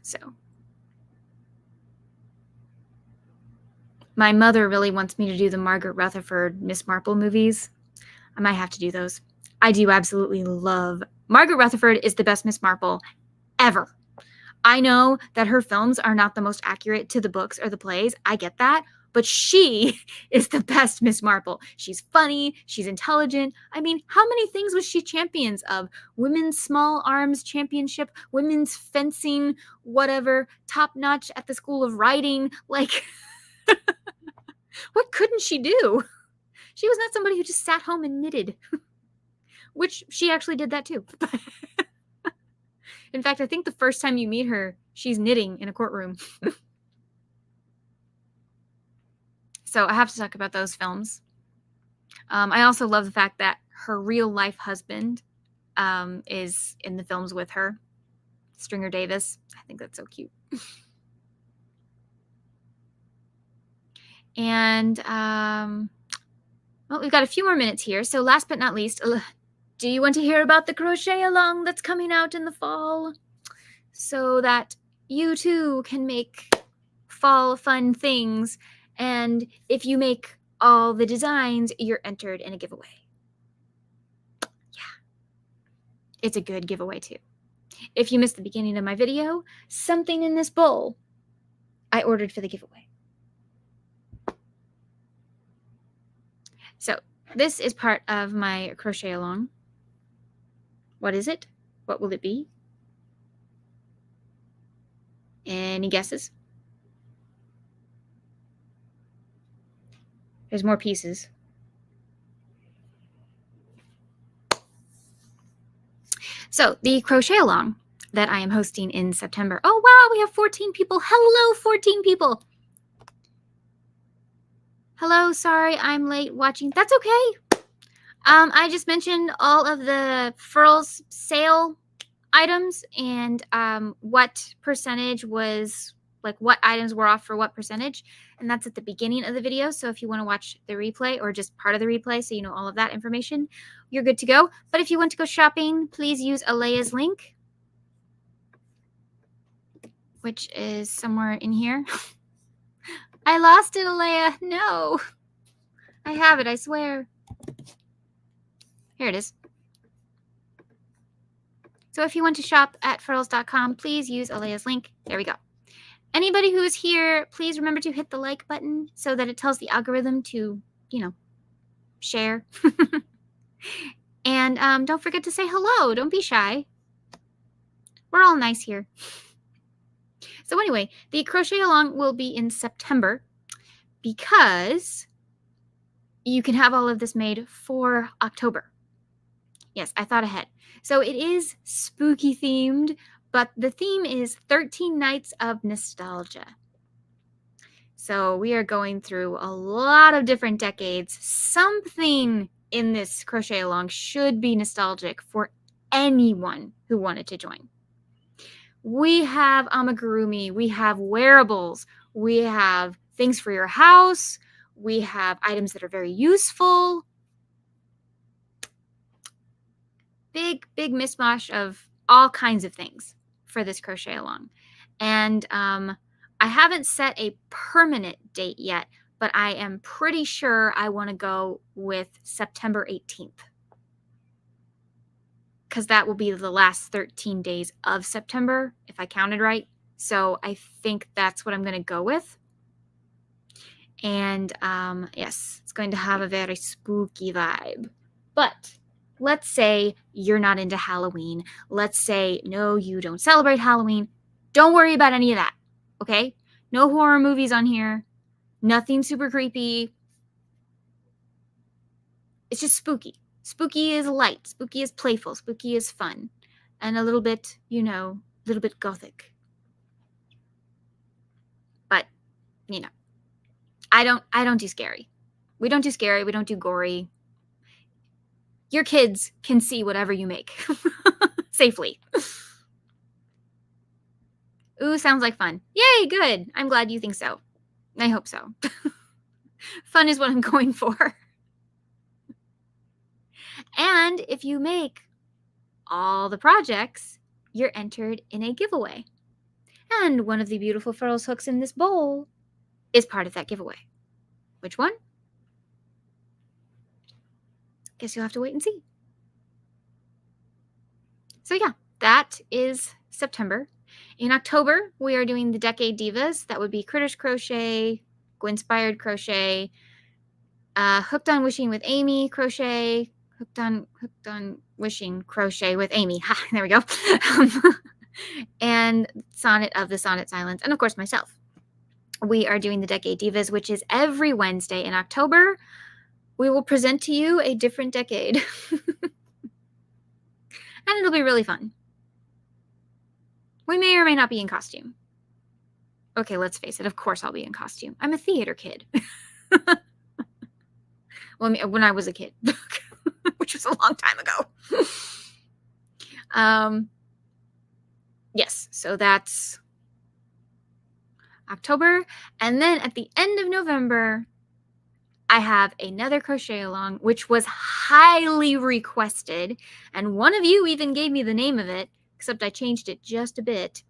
Speaker 1: So my mother really wants me to do the Margaret Rutherford Miss Marple movies. I might have to do those. I do absolutely love Margaret Rutherford is the best Miss Marple ever. I know that her films are not the most accurate to the books or the plays. I get that. But she is the best Miss Marple. She's funny. She's intelligent. I mean, how many things was she champions of? Women's small arms championship, women's fencing, whatever, top notch at the School of Writing. Like, what couldn't she do? She was not somebody who just sat home and knitted, which she actually did that too. In fact, I think the first time you meet her, she's knitting in a courtroom. So I have to talk about those films. I also love the fact that her real life husband is in the films with her, Stringer Davis. I think that's so cute. And well, we've got a few more minutes here. So last but not least, do you want to hear about the crochet along that's coming out in the fall so that you too can make fall fun things? And if you make all the designs, you're entered in a giveaway. Yeah, it's a good giveaway too. If you missed the beginning of my video, something in this bowl I ordered for the giveaway. So this is part of my crochet along. What is it? What will it be? Any guesses? There's more pieces. So the crochet along that I am hosting in September. Oh, wow, we have 14 people. Hello, 14 people. Hello, sorry, I'm late watching. That's okay. I just mentioned all of the Furls sale items and what percentage was, like what items were off for what percentage. And that's at the beginning of the video. So if you want to watch the replay or just part of the replay so you know all of that information, you're good to go. But if you want to go shopping, please use Alea's link, which is somewhere in here. I lost it, Alea. No. I have it, I swear. Here it is. So if you want to shop at furls.com, please use Alea's link. There we go. Anybody who is here, please remember to hit the like button so that it tells the algorithm to, you know, share. And don't forget to say hello. Don't be shy. We're all nice here. So anyway, the crochet along will be in September because you can have all of this made for October. Yes, I thought ahead. So it is spooky themed, but the theme is 13 Nights of Nostalgia. So we are going through a lot of different decades. Something in this crochet along should be nostalgic for anyone who wanted to join. We have amigurumi, we have wearables, we have things for your house, we have items that are very useful. Big mishmash of all kinds of things for this crochet along. And I haven't set a permanent date yet, but I am pretty sure I want to go with September 18th. Because that will be the last 13 days of September, if I counted right. So I think that's what I'm going to go with. And yes, it's going to have a very spooky vibe. But let's say you're not into Halloween. Let's say, no, you don't celebrate Halloween. Don't worry about any of that, okay? No horror movies on here. Nothing super creepy. It's just spooky. Spooky is light. Spooky is playful. Spooky is fun. And a little bit, you know, a little bit gothic. But, you know, I don't do scary. We don't do scary. We don't do gory. Your kids can see whatever you make safely. Ooh, sounds like fun. Yay, good. I'm glad you think so. I hope so. Fun is what I'm going for. And if you make all the projects, you're entered in a giveaway. And one of the beautiful Furls hooks in this bowl is part of that giveaway. Which one? Guess you'll have to wait and see. So yeah, that is September. In October, we are doing the Decade Divas. That would be Critters Crochet, Go-Inspired Crochet, Hooked on Wishing with Amy Crochet, Hooked on Wishing Crochet with Amy. Ha, there we go. And Sonnet of the Sonnet Silence, and of course myself. We are doing the Decade Divas, which is every Wednesday in October. We will present to you a different decade. And it'll be really fun. We may or may not be in costume. Okay, let's face it. Of course I'll be in costume. I'm a theater kid. Well, when I was a kid, which was a long time ago. Yes, so that's October. And then at the end of November, I have another crochet along, which was highly requested. And one of you even gave me the name of it, except I changed it just a bit.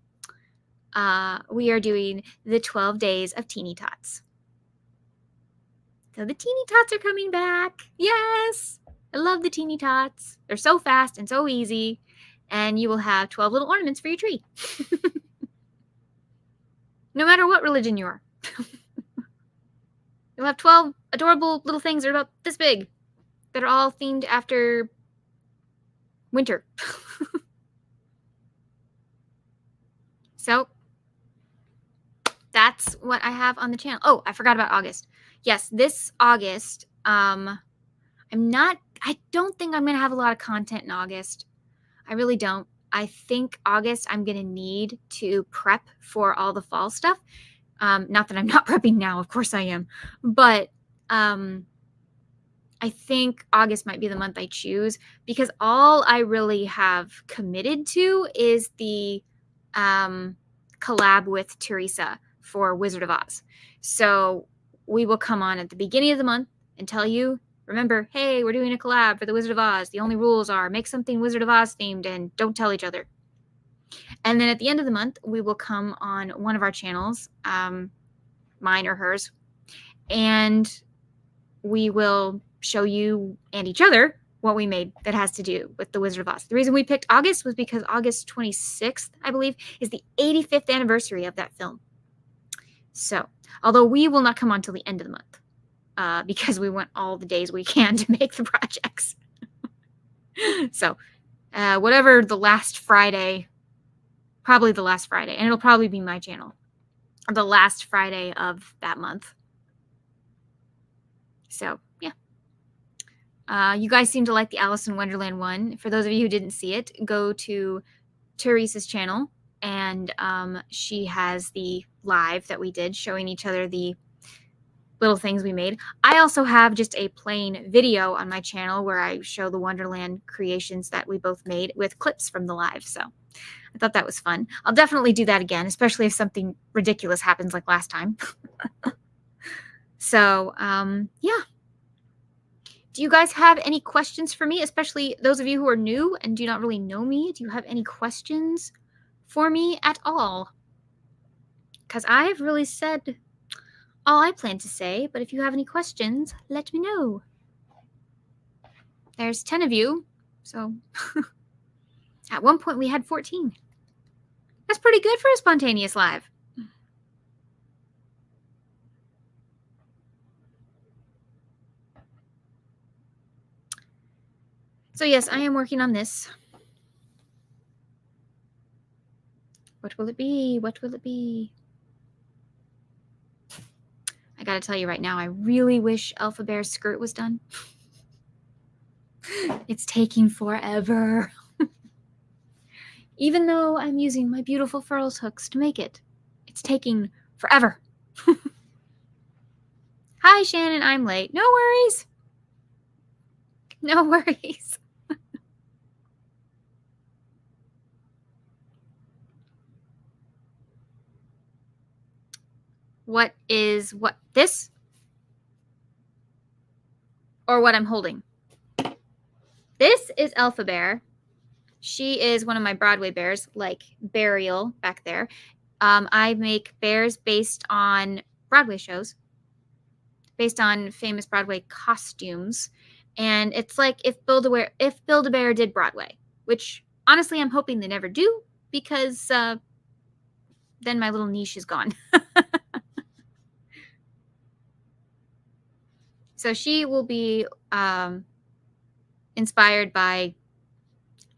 Speaker 1: We are doing the 12 days of Teeny Tots. So the Teeny Tots are coming back. Yes, I love the Teeny Tots. They're so fast and so easy. And you will have 12 little ornaments for your tree. No matter what religion you are. You'll have 12 adorable little things that are about this big, that are all themed after winter. So that's what I have on the channel. Oh, I forgot about August. Yes, this August, I don't think I'm going to have a lot of content in August. I really don't. I think August I'm going to need to prep for all the fall stuff. Not that I'm not prepping now, of course I am. But I think August might be the month I choose, because all I really have committed to is the collab with Teresa for Wizard of Oz. So we will come on at the beginning of the month and tell you, remember, hey, we're doing a collab for the Wizard of Oz. The only rules are make something Wizard of Oz themed and don't tell each other. And then at the end of the month, we will come on one of our channels, mine or hers, and we will show you and each other what we made that has to do with the Wizard of Oz. The reason we picked August was because August 26th, I believe, is the 85th anniversary of that film. So, although we will not come on till the end of the month, because we want all the days we can to make the projects. So, whatever the last Friday, probably the last Friday, and it'll probably be my channel, the last Friday of that month. So, yeah. You guys seem to like the Alice in Wonderland one. For those of you who didn't see it, go to Teresa's channel, and she has the live that we did showing each other the little things we made. I also have just a plain video on my channel where I show the Wonderland creations that we both made with clips from the live. So I thought that was fun. I'll definitely do that again, especially if something ridiculous happens like last time. So, yeah. Do you guys have any questions for me, especially those of you who are new and do not really know me? Do you have any questions for me at all? Because I've really said all I plan to say, but if you have any questions, let me know. There's 10 of you, so at one point we had 14. That's pretty good for a spontaneous live. So yes, I am working on this. What will it be? What will it be? I gotta tell you right now, I really wish Alpha Bear's skirt was done. It's taking forever. Even though I'm using my beautiful Furls hooks to make it, it's taking forever. Hi, Shannon, I'm late. No worries. No worries. what is what? This? Or what I'm holding? This is Alpha Bear. She is one of my Broadway bears, like Burial back there. I make bears based on Broadway shows, based on famous Broadway costumes. And it's like if Build-A-Bear did Broadway, which honestly I'm hoping they never do, because then my little niche is gone. So she will be inspired by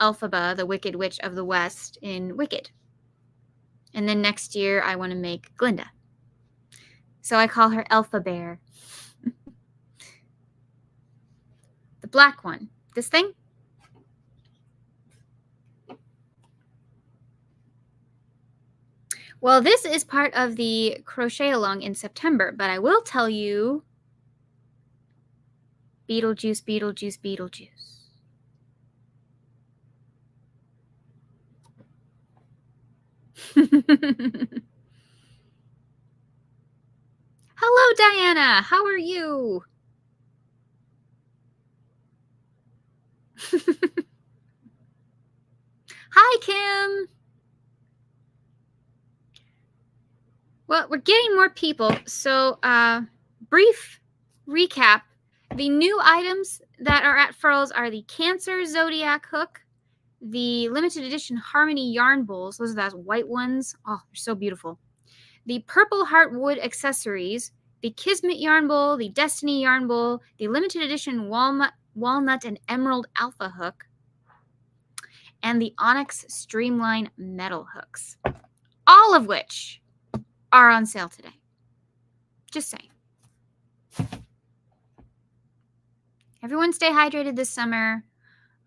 Speaker 1: Elphaba, the Wicked Witch of the West in Wicked. And then next year I want to make Glinda. So I call her Alpha Bear. The black one. This thing? Well, this is part of the crochet along in September, but I will tell you, Beetlejuice, Beetlejuice, Beetlejuice. Hello, Diana. How are you? Hi, Kim. Well, we're getting more people. So, brief recap. The new items that are at Furls are the Cancer Zodiac Hook, the limited edition Harmony Yarn Bowls. Those are those white ones. Oh, they're so beautiful. The Purple Heartwood accessories, the Kismet Yarn Bowl, the Destiny Yarn Bowl, the limited edition Walnut and Emerald Alpha Hook, and the Onyx Streamline Metal Hooks. All of which are on sale today. Just saying. Everyone stay hydrated this summer.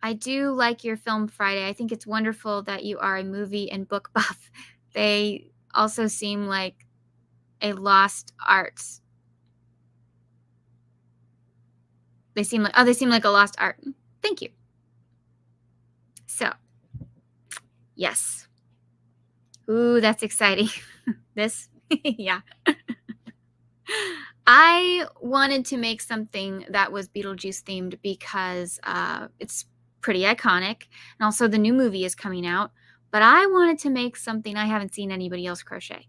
Speaker 1: I do like your Film Friday. I think it's wonderful that you are a movie and book buff. They also seem like a lost art. They seem like a lost art. Thank you. So, yes. Ooh, that's exciting. This, yeah. I wanted to make something that was Beetlejuice themed because it's pretty iconic, and also the new movie is coming out. But I wanted to make something I haven't seen anybody else crochet.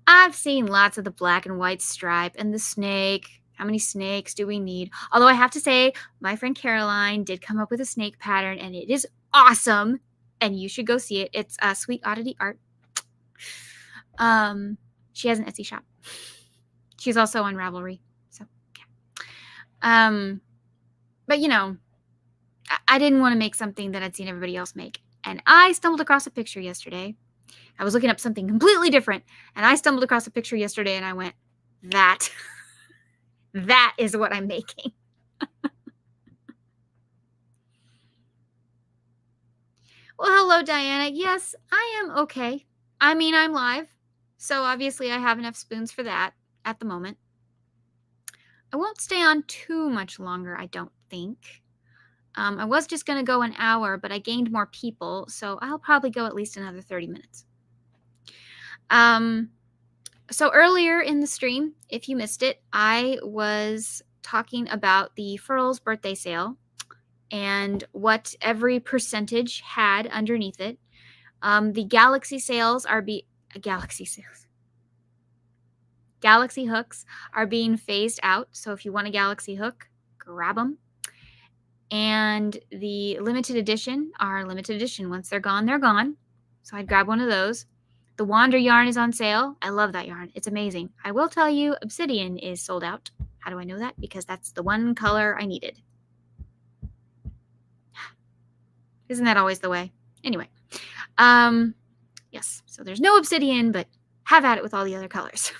Speaker 1: I've seen lots of the black and white stripe and the snake. How many snakes do we need? Although I have to say, my friend Caroline did come up with a snake pattern, and it is awesome, and you should go see it. It's Sweet Oddity Art. She has an Etsy shop. She's also on Ravelry. So, yeah. But, you know, I didn't want to make something that I'd seen everybody else make. And I stumbled across a picture yesterday. I was looking up something completely different. And I stumbled across a picture yesterday and I went, that is what I'm making. Well, hello, Diana. Yes, I am okay. I mean, I'm live. So obviously I have enough spoons for that at the moment. I won't stay on too much longer, I don't think. I was just going to go an hour, but I gained more people, so I'll probably go at least another 30 minutes. So earlier in the stream, if you missed it, I was talking about the Furls birthday sale and what every percentage had underneath it. The Galaxy sales are Galaxy hooks are being phased out. So if you want a Galaxy hook, grab them. And the limited edition are limited edition. Once they're gone, they're gone. So I'd grab one of those. The Wander yarn is on sale. I love that yarn. It's amazing. I will tell you, Obsidian is sold out. How do I know that? Because that's the one color I needed. Isn't that always the way? Anyway. Yes. So there's no Obsidian, but have at it with all the other colors.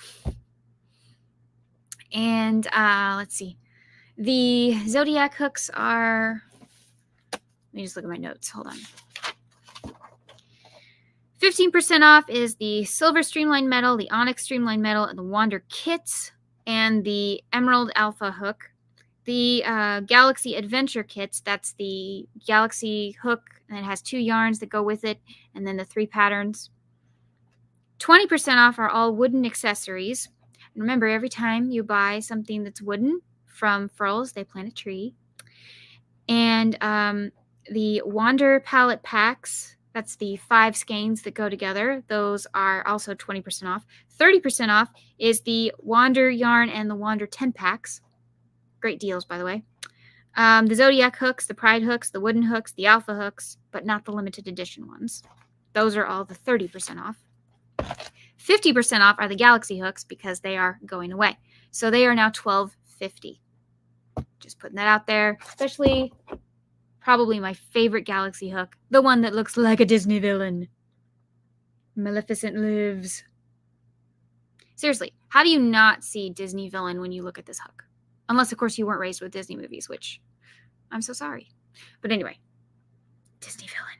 Speaker 1: And let's see. The Zodiac hooks are, let me just look at my notes. Hold on. 15% off is the Silver Streamline Metal, the Onyx Streamline Metal, and the Wander kits, and the Emerald Alpha hook. The Galaxy Adventure kits, that's the Galaxy hook, and it has 2 yarns that go with it, and then the 3 patterns. 20% off are all wooden accessories. And remember, every time you buy something that's wooden from Furls, they plant a tree. And the Wander palette packs, that's the 5 skeins that go together, those are also 20% off. 30% off is the Wander yarn and the Wander 10 packs. Great deals, by the way. The Zodiac hooks, the Pride hooks, the wooden hooks, the Alpha hooks, but not the limited edition ones. Those are all the 30% off. 50% off are the Galaxy hooks because they are going away. So they are now $12.50. Just putting that out there, especially probably my favorite Galaxy hook, the one that looks like a Disney villain. Maleficent lives. Seriously, how do you not see Disney villain when you look at this hook? Unless, of course, you weren't raised with Disney movies, which I'm so sorry. But anyway, Disney villain.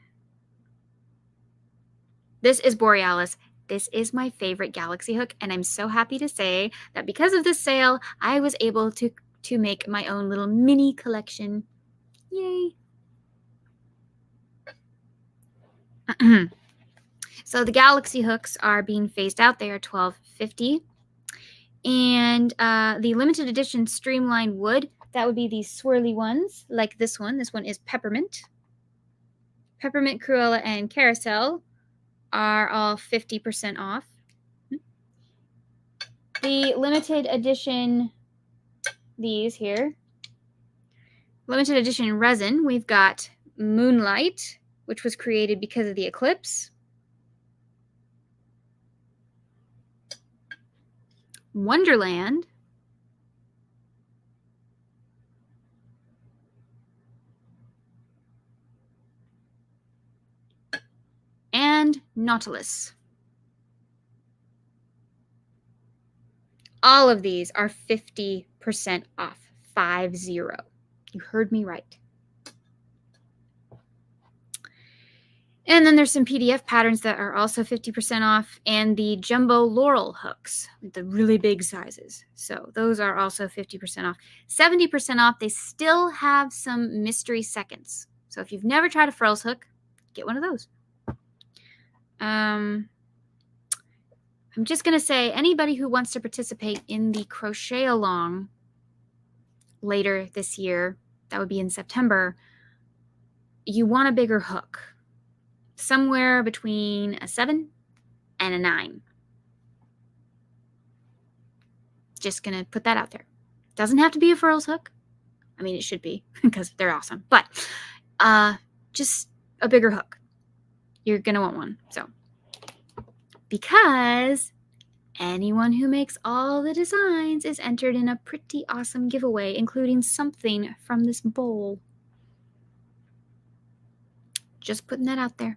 Speaker 1: This is Borealis. This is my favorite Galaxy hook, and I'm so happy to say that because of this sale, I was able to make my own little mini collection. Yay! So the Galaxy hooks are being phased out. They are $12.50. And the limited edition streamlined wood, that would be these swirly ones, like this one. This one is Peppermint. Peppermint, Cruella, and Carousel are all 50% off. The limited edition, these here, limited edition resin, we've got Moonlight, which was created because of the eclipse. Wonderland. And Nautilus. All of these are 50% off. 50. You heard me right. And then there's some PDF patterns that are also 50% off, and the jumbo laurel hooks, the really big sizes. So those are also 50% off. 70% off, they still have some mystery seconds. So if you've never tried a Furls hook, get one of those. I'm just going to say, anybody who wants to participate in the crochet along later this year, that would be in September, you want a bigger hook. Somewhere between a 7 and a 9. Just going to put that out there. Doesn't have to be a Furls hook. I mean, it should be because they're awesome. But just a bigger hook. You're going to want one. So, because anyone who makes all the designs is entered in a pretty awesome giveaway, including something from this bowl. Just putting that out there.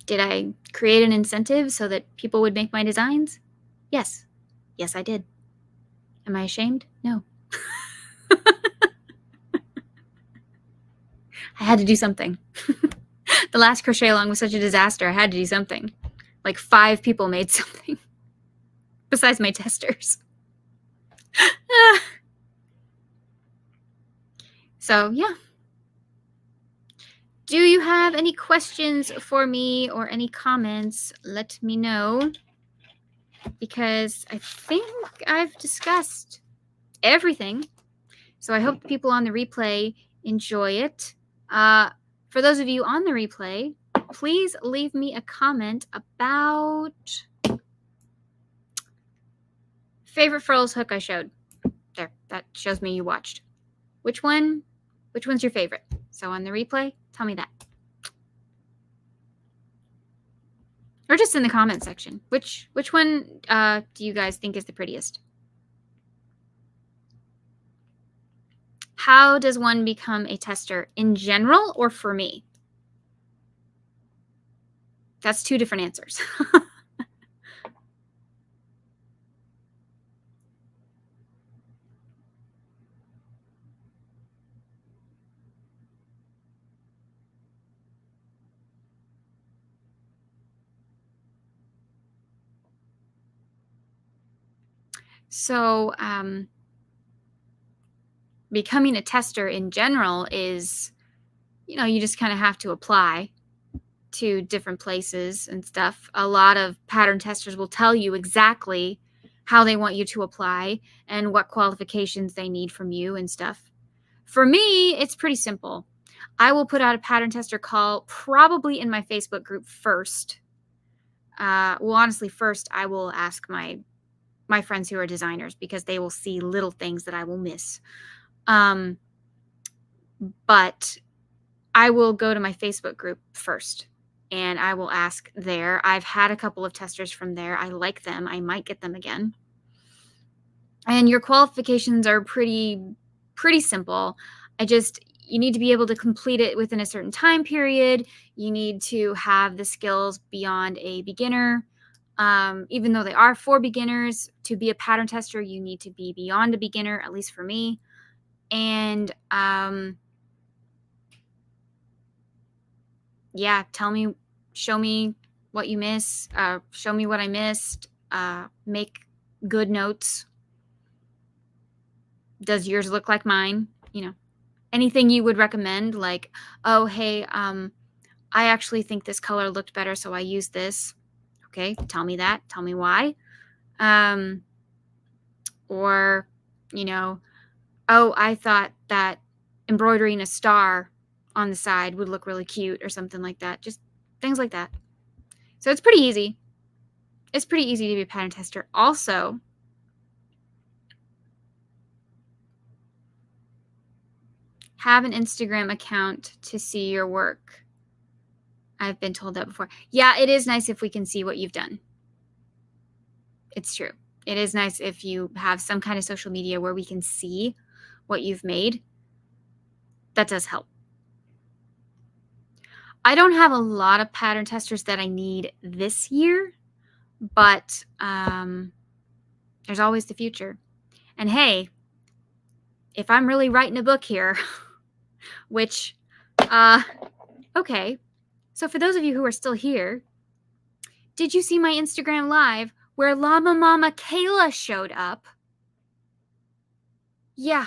Speaker 1: Did I create an incentive so that people would make my designs? Yes. Yes, I did. Am I ashamed? No. I had to do something. The last crochet along was such a disaster. I had to do something. Like 5 people made something. Besides my testers. So, yeah. Do you have any questions for me or any comments? Let me know, because I think I've discussed everything. So I hope the people on the replay enjoy it. For those of you on the replay, please leave me a comment about favorite Furls hook I showed. There, that shows me you watched. Which one's your favorite? So on the replay, tell me that. Or just in the comment section. Which one do you guys think is the prettiest? How does one become a tester? In general or for me? That's 2 different answers. So, becoming a tester in general is, you just kind of have to apply to different places and stuff. A lot of pattern testers will tell you exactly how they want you to apply and what qualifications they need from you and stuff. For me, it's pretty simple. I will put out a pattern tester call probably in my Facebook group first. Well, honestly, first I will ask my friends who are designers because they will see little things that I will miss. But I will go to my Facebook group first and I will ask there. I've had a couple of testers from there. I like them. I might get them again. And your qualifications are pretty simple. You need to be able to complete it within a certain time period. You need to have the skills beyond a beginner. Even though they are for beginners, to be a pattern tester, you need to be beyond a beginner, at least for me. And yeah, show me what you miss, show me what I missed, make good notes. Does yours look like mine? You know, anything you would recommend, like, oh, hey, I actually think this color looked better, so I used this. Okay, tell me that. Tell me why. Or, you know, oh, I thought that embroidering a star on the side would look really cute or something like that. Just things like that. So it's pretty easy. It's pretty easy to be a pattern tester. Also, have an Instagram account to see your work. I've been told that before. Yeah, it is nice if we can see what you've done. It's true. It is nice if you have some kind of social media where we can see what you've made. That does help. I don't have a lot of pattern testers that I need this year, but there's always the future. And hey, if I'm really writing a book here, which, okay. So for those of you who are still here, did you see my Instagram live where Llama Mama Kayla showed up? Yeah.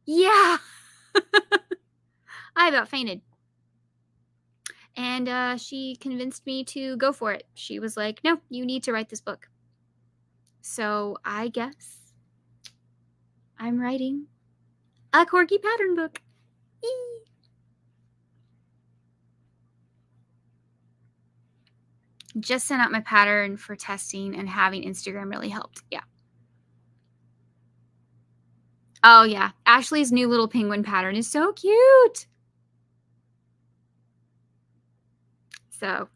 Speaker 1: Yeah. I about fainted. And she convinced me to go for it. She was like, no, you need to write this book. So I guess I'm writing a corgi pattern book. Eee. Just sent out my pattern for testing, and having Instagram really helped. Yeah. Oh, yeah. Ashley's new little penguin pattern is so cute. So,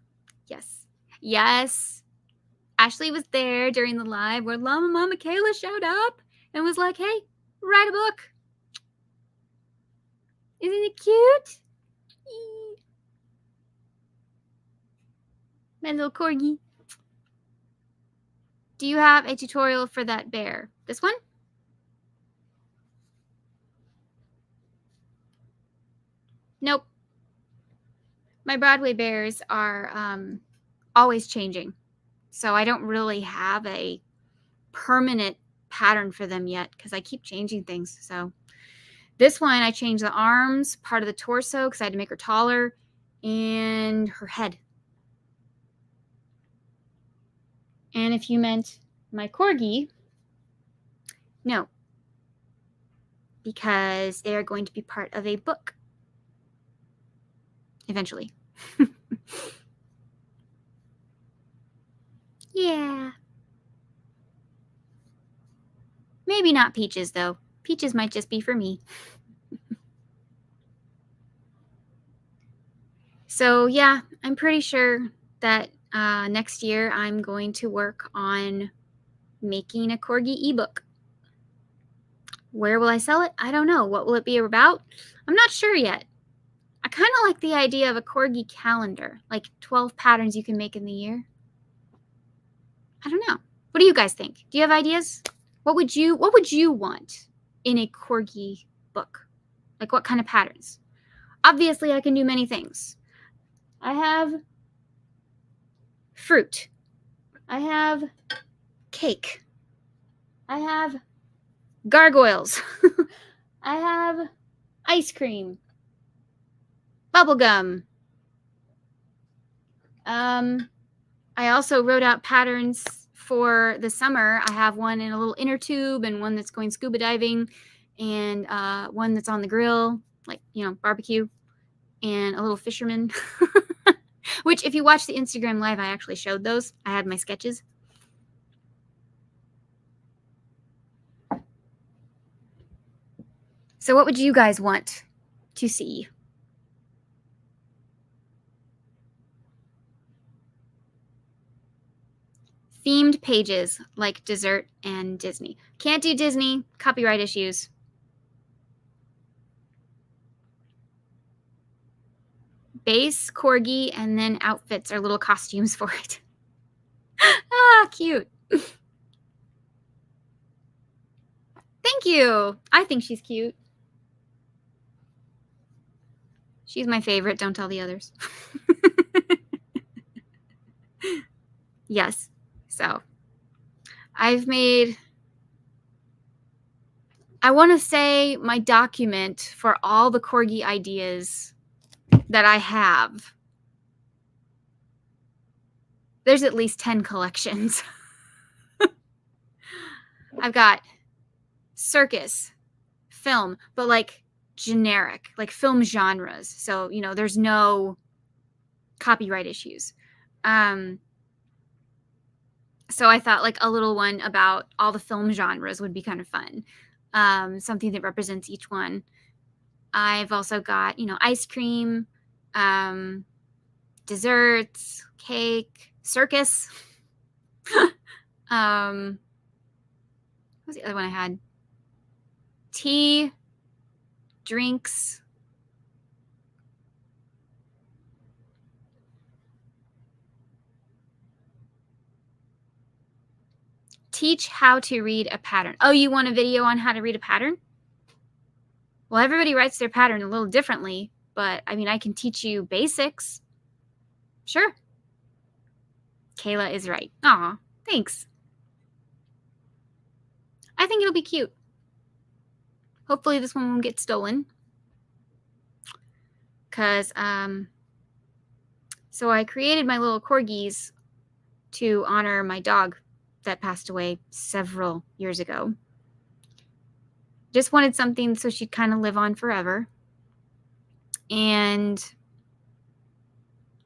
Speaker 1: yes. Yes. Ashley was there during the live where Llama Mama Kayla showed up and was like, hey, write a book. Isn't it cute? Eee. My little corgi. Do you have a tutorial for that bear? This one? Nope. My Broadway bears are always changing. So I don't really have a permanent pattern for them yet because I keep changing things. So this one, I changed the arms, part of the torso because I had to make her taller, and her head. And if you meant my corgi, no, because they are going to be part of a book eventually. Yeah. Maybe not Peaches, though. Peaches might just be for me. So, yeah, I'm pretty sure that next year I'm going to work on making a corgi ebook. Where will I sell it? I don't know. What will it be about? I'm not sure yet. I kind of like the idea of a corgi calendar, like 12 patterns you can make in the year. I don't know. What do you guys think? Do you have ideas? What would you want in a corgi book? Like what kind of patterns? Obviously, I can do many things. I have fruit. I have cake. I have gargoyles. I have ice cream. Bubblegum. I also wrote out patterns for the summer. I have one in a little inner tube and one that's going scuba diving and one that's on the grill, like, you know, barbecue, and a little fisherman. Which, if you watch the Instagram live, I actually showed those. I had my sketches. So what would you guys want to see? Themed pages like dessert and Disney. Can't do Disney, copyright issues. Base, corgi, and then outfits or little costumes for it. Ah, cute. Thank you. I think she's cute. She's my favorite. Don't tell the others. Yes. So I've made, I want to say, my document for all the corgi ideas that I have. There's at least 10 collections. I've got circus, film, but like generic, like film genres. So, you know, there's no copyright issues. So I thought like a little one about all the film genres would be kind of fun. Something that represents each one. I've also got, you know, ice cream, desserts, cake, circus. What was the other one I had? Tea, drinks. Teach how to read a pattern. Oh, you want a video on how to read a pattern? Well, everybody writes their pattern a little differently, but I mean, I can teach you basics. Sure. Kayla is right. Aw, thanks. I think it'll be cute. Hopefully this one won't get stolen. Because, so I created my little corgis to honor my dog that passed away several years ago. Just wanted something so she'd kind of live on forever. And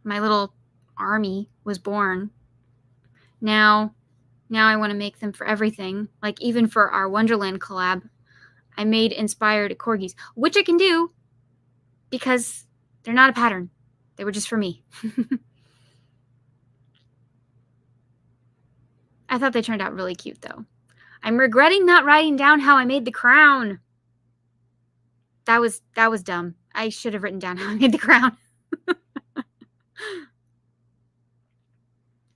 Speaker 1: my little army was born. Now I want to make them for everything. Like even for our Wonderland collab, I made inspired corgis, which I can do because they're not a pattern. They were just for me. I thought they turned out really cute though. I'm regretting not writing down how I made the crown. That was dumb. I should have written down how I made the crown.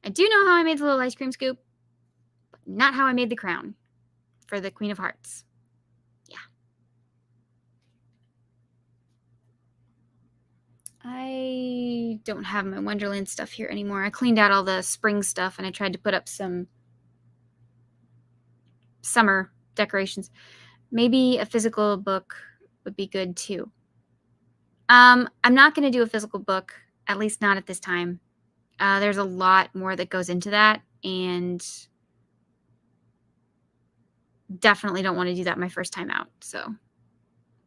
Speaker 1: I do know how I made the little ice cream scoop, but not how I made the crown for the Queen of Hearts. Yeah. I don't have my Wonderland stuff here anymore. I cleaned out all the spring stuff and I tried to put up some summer decorations. Maybe a physical book would be good too. I'm not going to do a physical book, at least not at this time. There's a lot more that goes into that, and definitely don't want to do that my first time out. So, I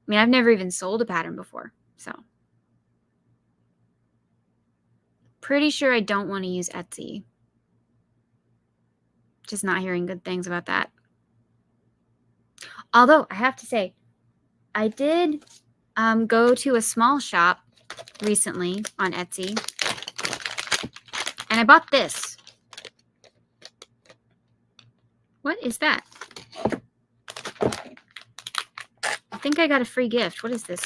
Speaker 1: mean, I've never even sold a pattern before, so pretty sure I don't want to use Etsy. Just not hearing good things about that. Although, I have to say, I did go to a small shop recently on Etsy, and I bought this. What is that? I think I got a free gift. What is this?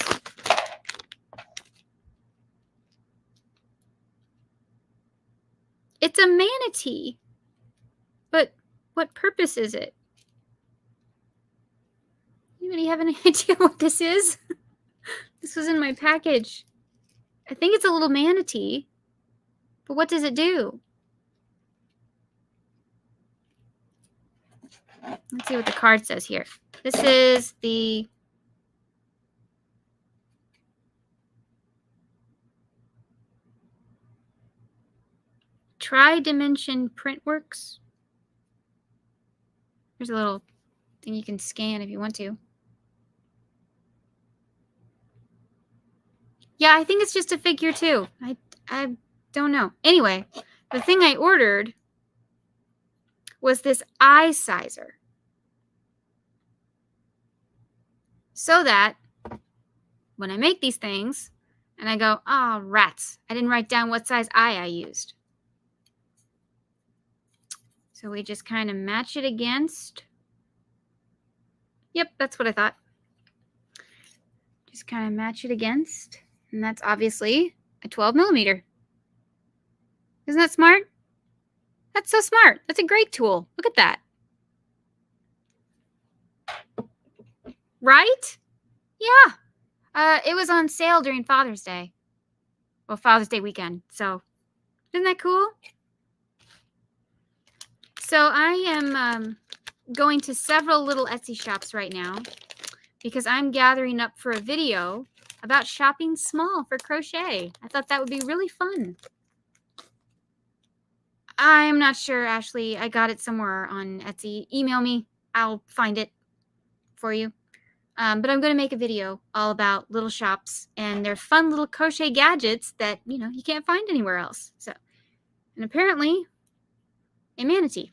Speaker 1: It's a manatee. But what purpose is it? Anybody have any idea what this is? This was in my package. I think it's a little manatee. But what does it do? Let's see what the card says here. This is the Tri-Dimension Printworks. There's a little thing you can scan if you want to. Yeah, I think it's just a figure too. I don't know. Anyway, the thing I ordered was this eye sizer. So that when I make these things and I go, oh, rats, I didn't write down what size eye I used. So we just kind of match it against. Yep, that's what I thought. Just kind of match it against. And that's obviously a 12 millimeter. Isn't that smart? That's so smart. That's a great tool. Look at that. Right? Yeah. It was on sale during Father's Day. Well, Father's Day weekend. So, isn't that cool? So I am going to several little Etsy shops right now because I'm gathering up for a video about shopping small for crochet. I thought that would be really fun. I'm not sure, Ashley. I got it somewhere on Etsy. Email me. I'll find it for you. But I'm going to make a video all about little shops and their fun little crochet gadgets that, you can't find anywhere else. So, and apparently a manatee.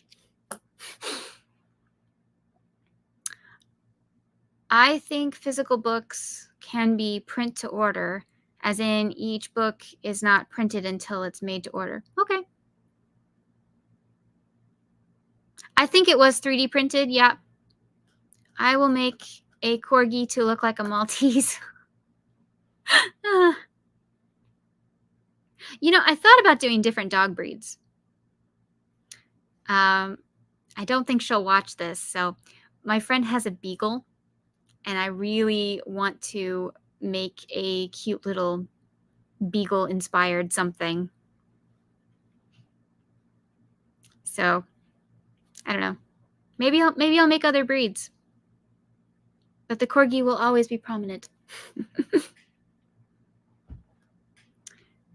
Speaker 1: I think physical books can be print to order, as in each book is not printed until it's made to order. Okay. I think it was 3D printed. Yeah. I will make a corgi to look like a Maltese. I thought about doing different dog breeds. I don't think she'll watch this. So my friend has a beagle, and I really want to make a cute little beagle-inspired something. So I don't know. Maybe I'll make other breeds. But the corgi will always be prominent.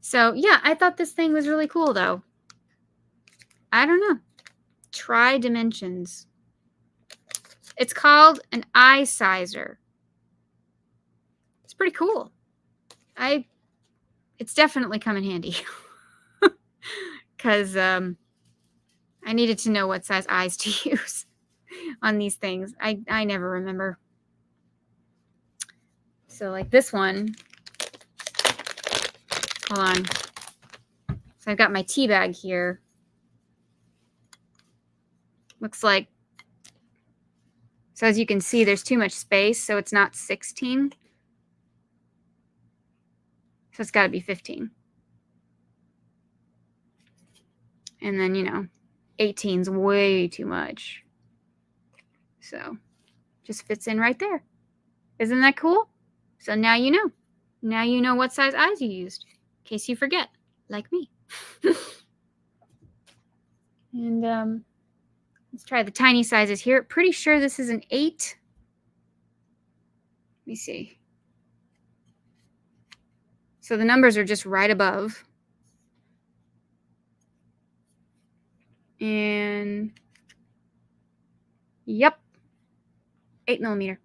Speaker 1: So, yeah, I thought this thing was really cool, though. I don't know. Tri-Dimensions. It's called an eye sizer. It's pretty cool. It's definitely come in handy. Because I needed to know what size eyes to use on these things. I never remember. So like this one, hold on. So I've got my tea bag here. Looks like, so as you can see, there's too much space, so it's not 16. So it's got to be 15. And then, 18's way too much. So just fits in right there. Isn't that cool? So now you know. Now you know what size eyes you used, in case you forget, like me. And let's try the tiny sizes here. Pretty sure this is an 8. Let me see. So the numbers are just right above. And yep, 8 millimeter.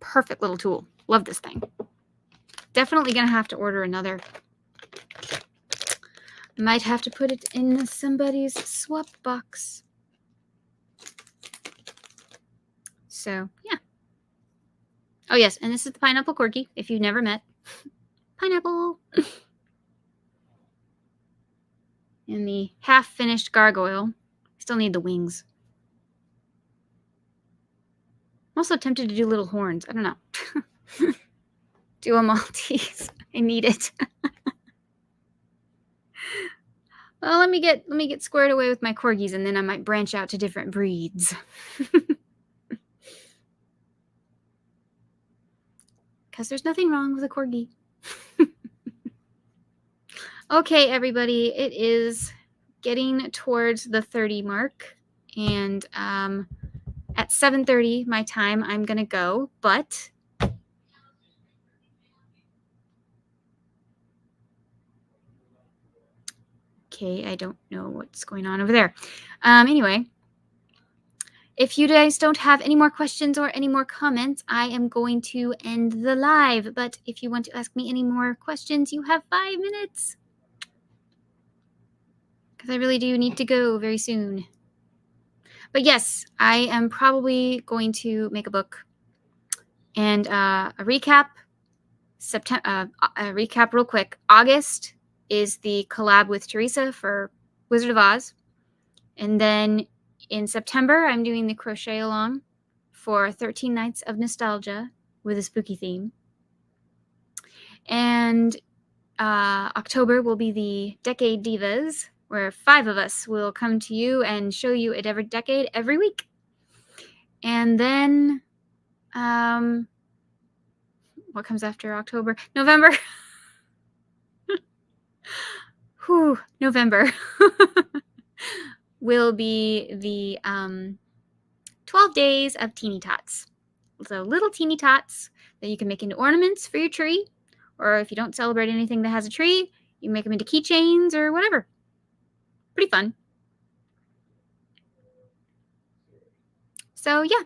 Speaker 1: Perfect little tool. Love this thing. Definitely gonna have to order another. Might have to put it in somebody's swap box. So yeah. Oh yes, and this is the pineapple corgi, if you've never met. Pineapple. And the half-finished gargoyle. Still need the wings. I'm also tempted to do little horns. I don't know. Do a Maltese. I need it. Well, let me get squared away with my corgis, and then I might branch out to different breeds. Because there's nothing wrong with a corgi. Okay, everybody, it is getting towards the 30 mark, and at 7:30 my time, I'm gonna go. But Okay, I don't know what's going on over there. Anyway, if you guys don't have any more questions or any more comments, I am going to end the live. But if you want to ask me any more questions, you have 5 minutes. Because I really do need to go very soon. But yes, I am probably going to make a book and a recap. A recap real quick. August is the collab with Teresa for Wizard of Oz. And then in September, I'm doing the crochet along for 13 Nights of Nostalgia with a spooky theme. And October will be the Decade Divas, where 5 of us will come to you and show you a different decade every week. And then, what comes after October? November. Whew, November will be the 12 days of teeny tots. So little teeny tots that you can make into ornaments for your tree, or if you don't celebrate anything that has a tree, you can make them into keychains or whatever. Pretty fun. So yeah,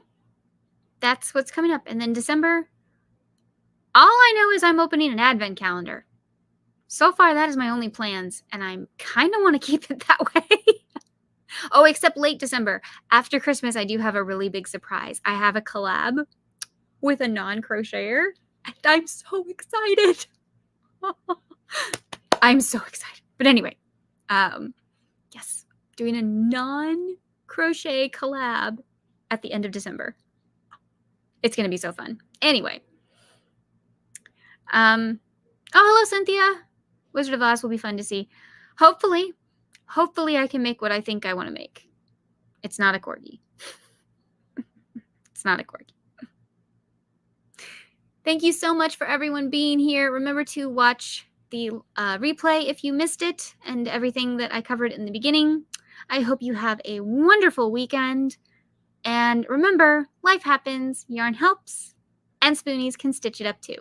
Speaker 1: that's what's coming up. And then December, all I know is I'm opening an advent calendar. So far, that is my only plans, and I kind of want to keep it that way. Oh, except late December. After Christmas, I do have a really big surprise. I have a collab with a non-crocheter, and I'm so excited. I'm so excited. But anyway, yes, doing a non-crochet collab at the end of December. It's going to be so fun. Anyway. Oh, hello, Cynthia. Wizard of Oz will be fun to see. Hopefully I can make what I think I want to make. It's not a corgi. It's not a corgi. Thank you so much for everyone being here. Remember to watch the replay if you missed it and everything that I covered in the beginning. I hope you have a wonderful weekend. And remember, life happens, yarn helps, and spoonies can stitch it up too.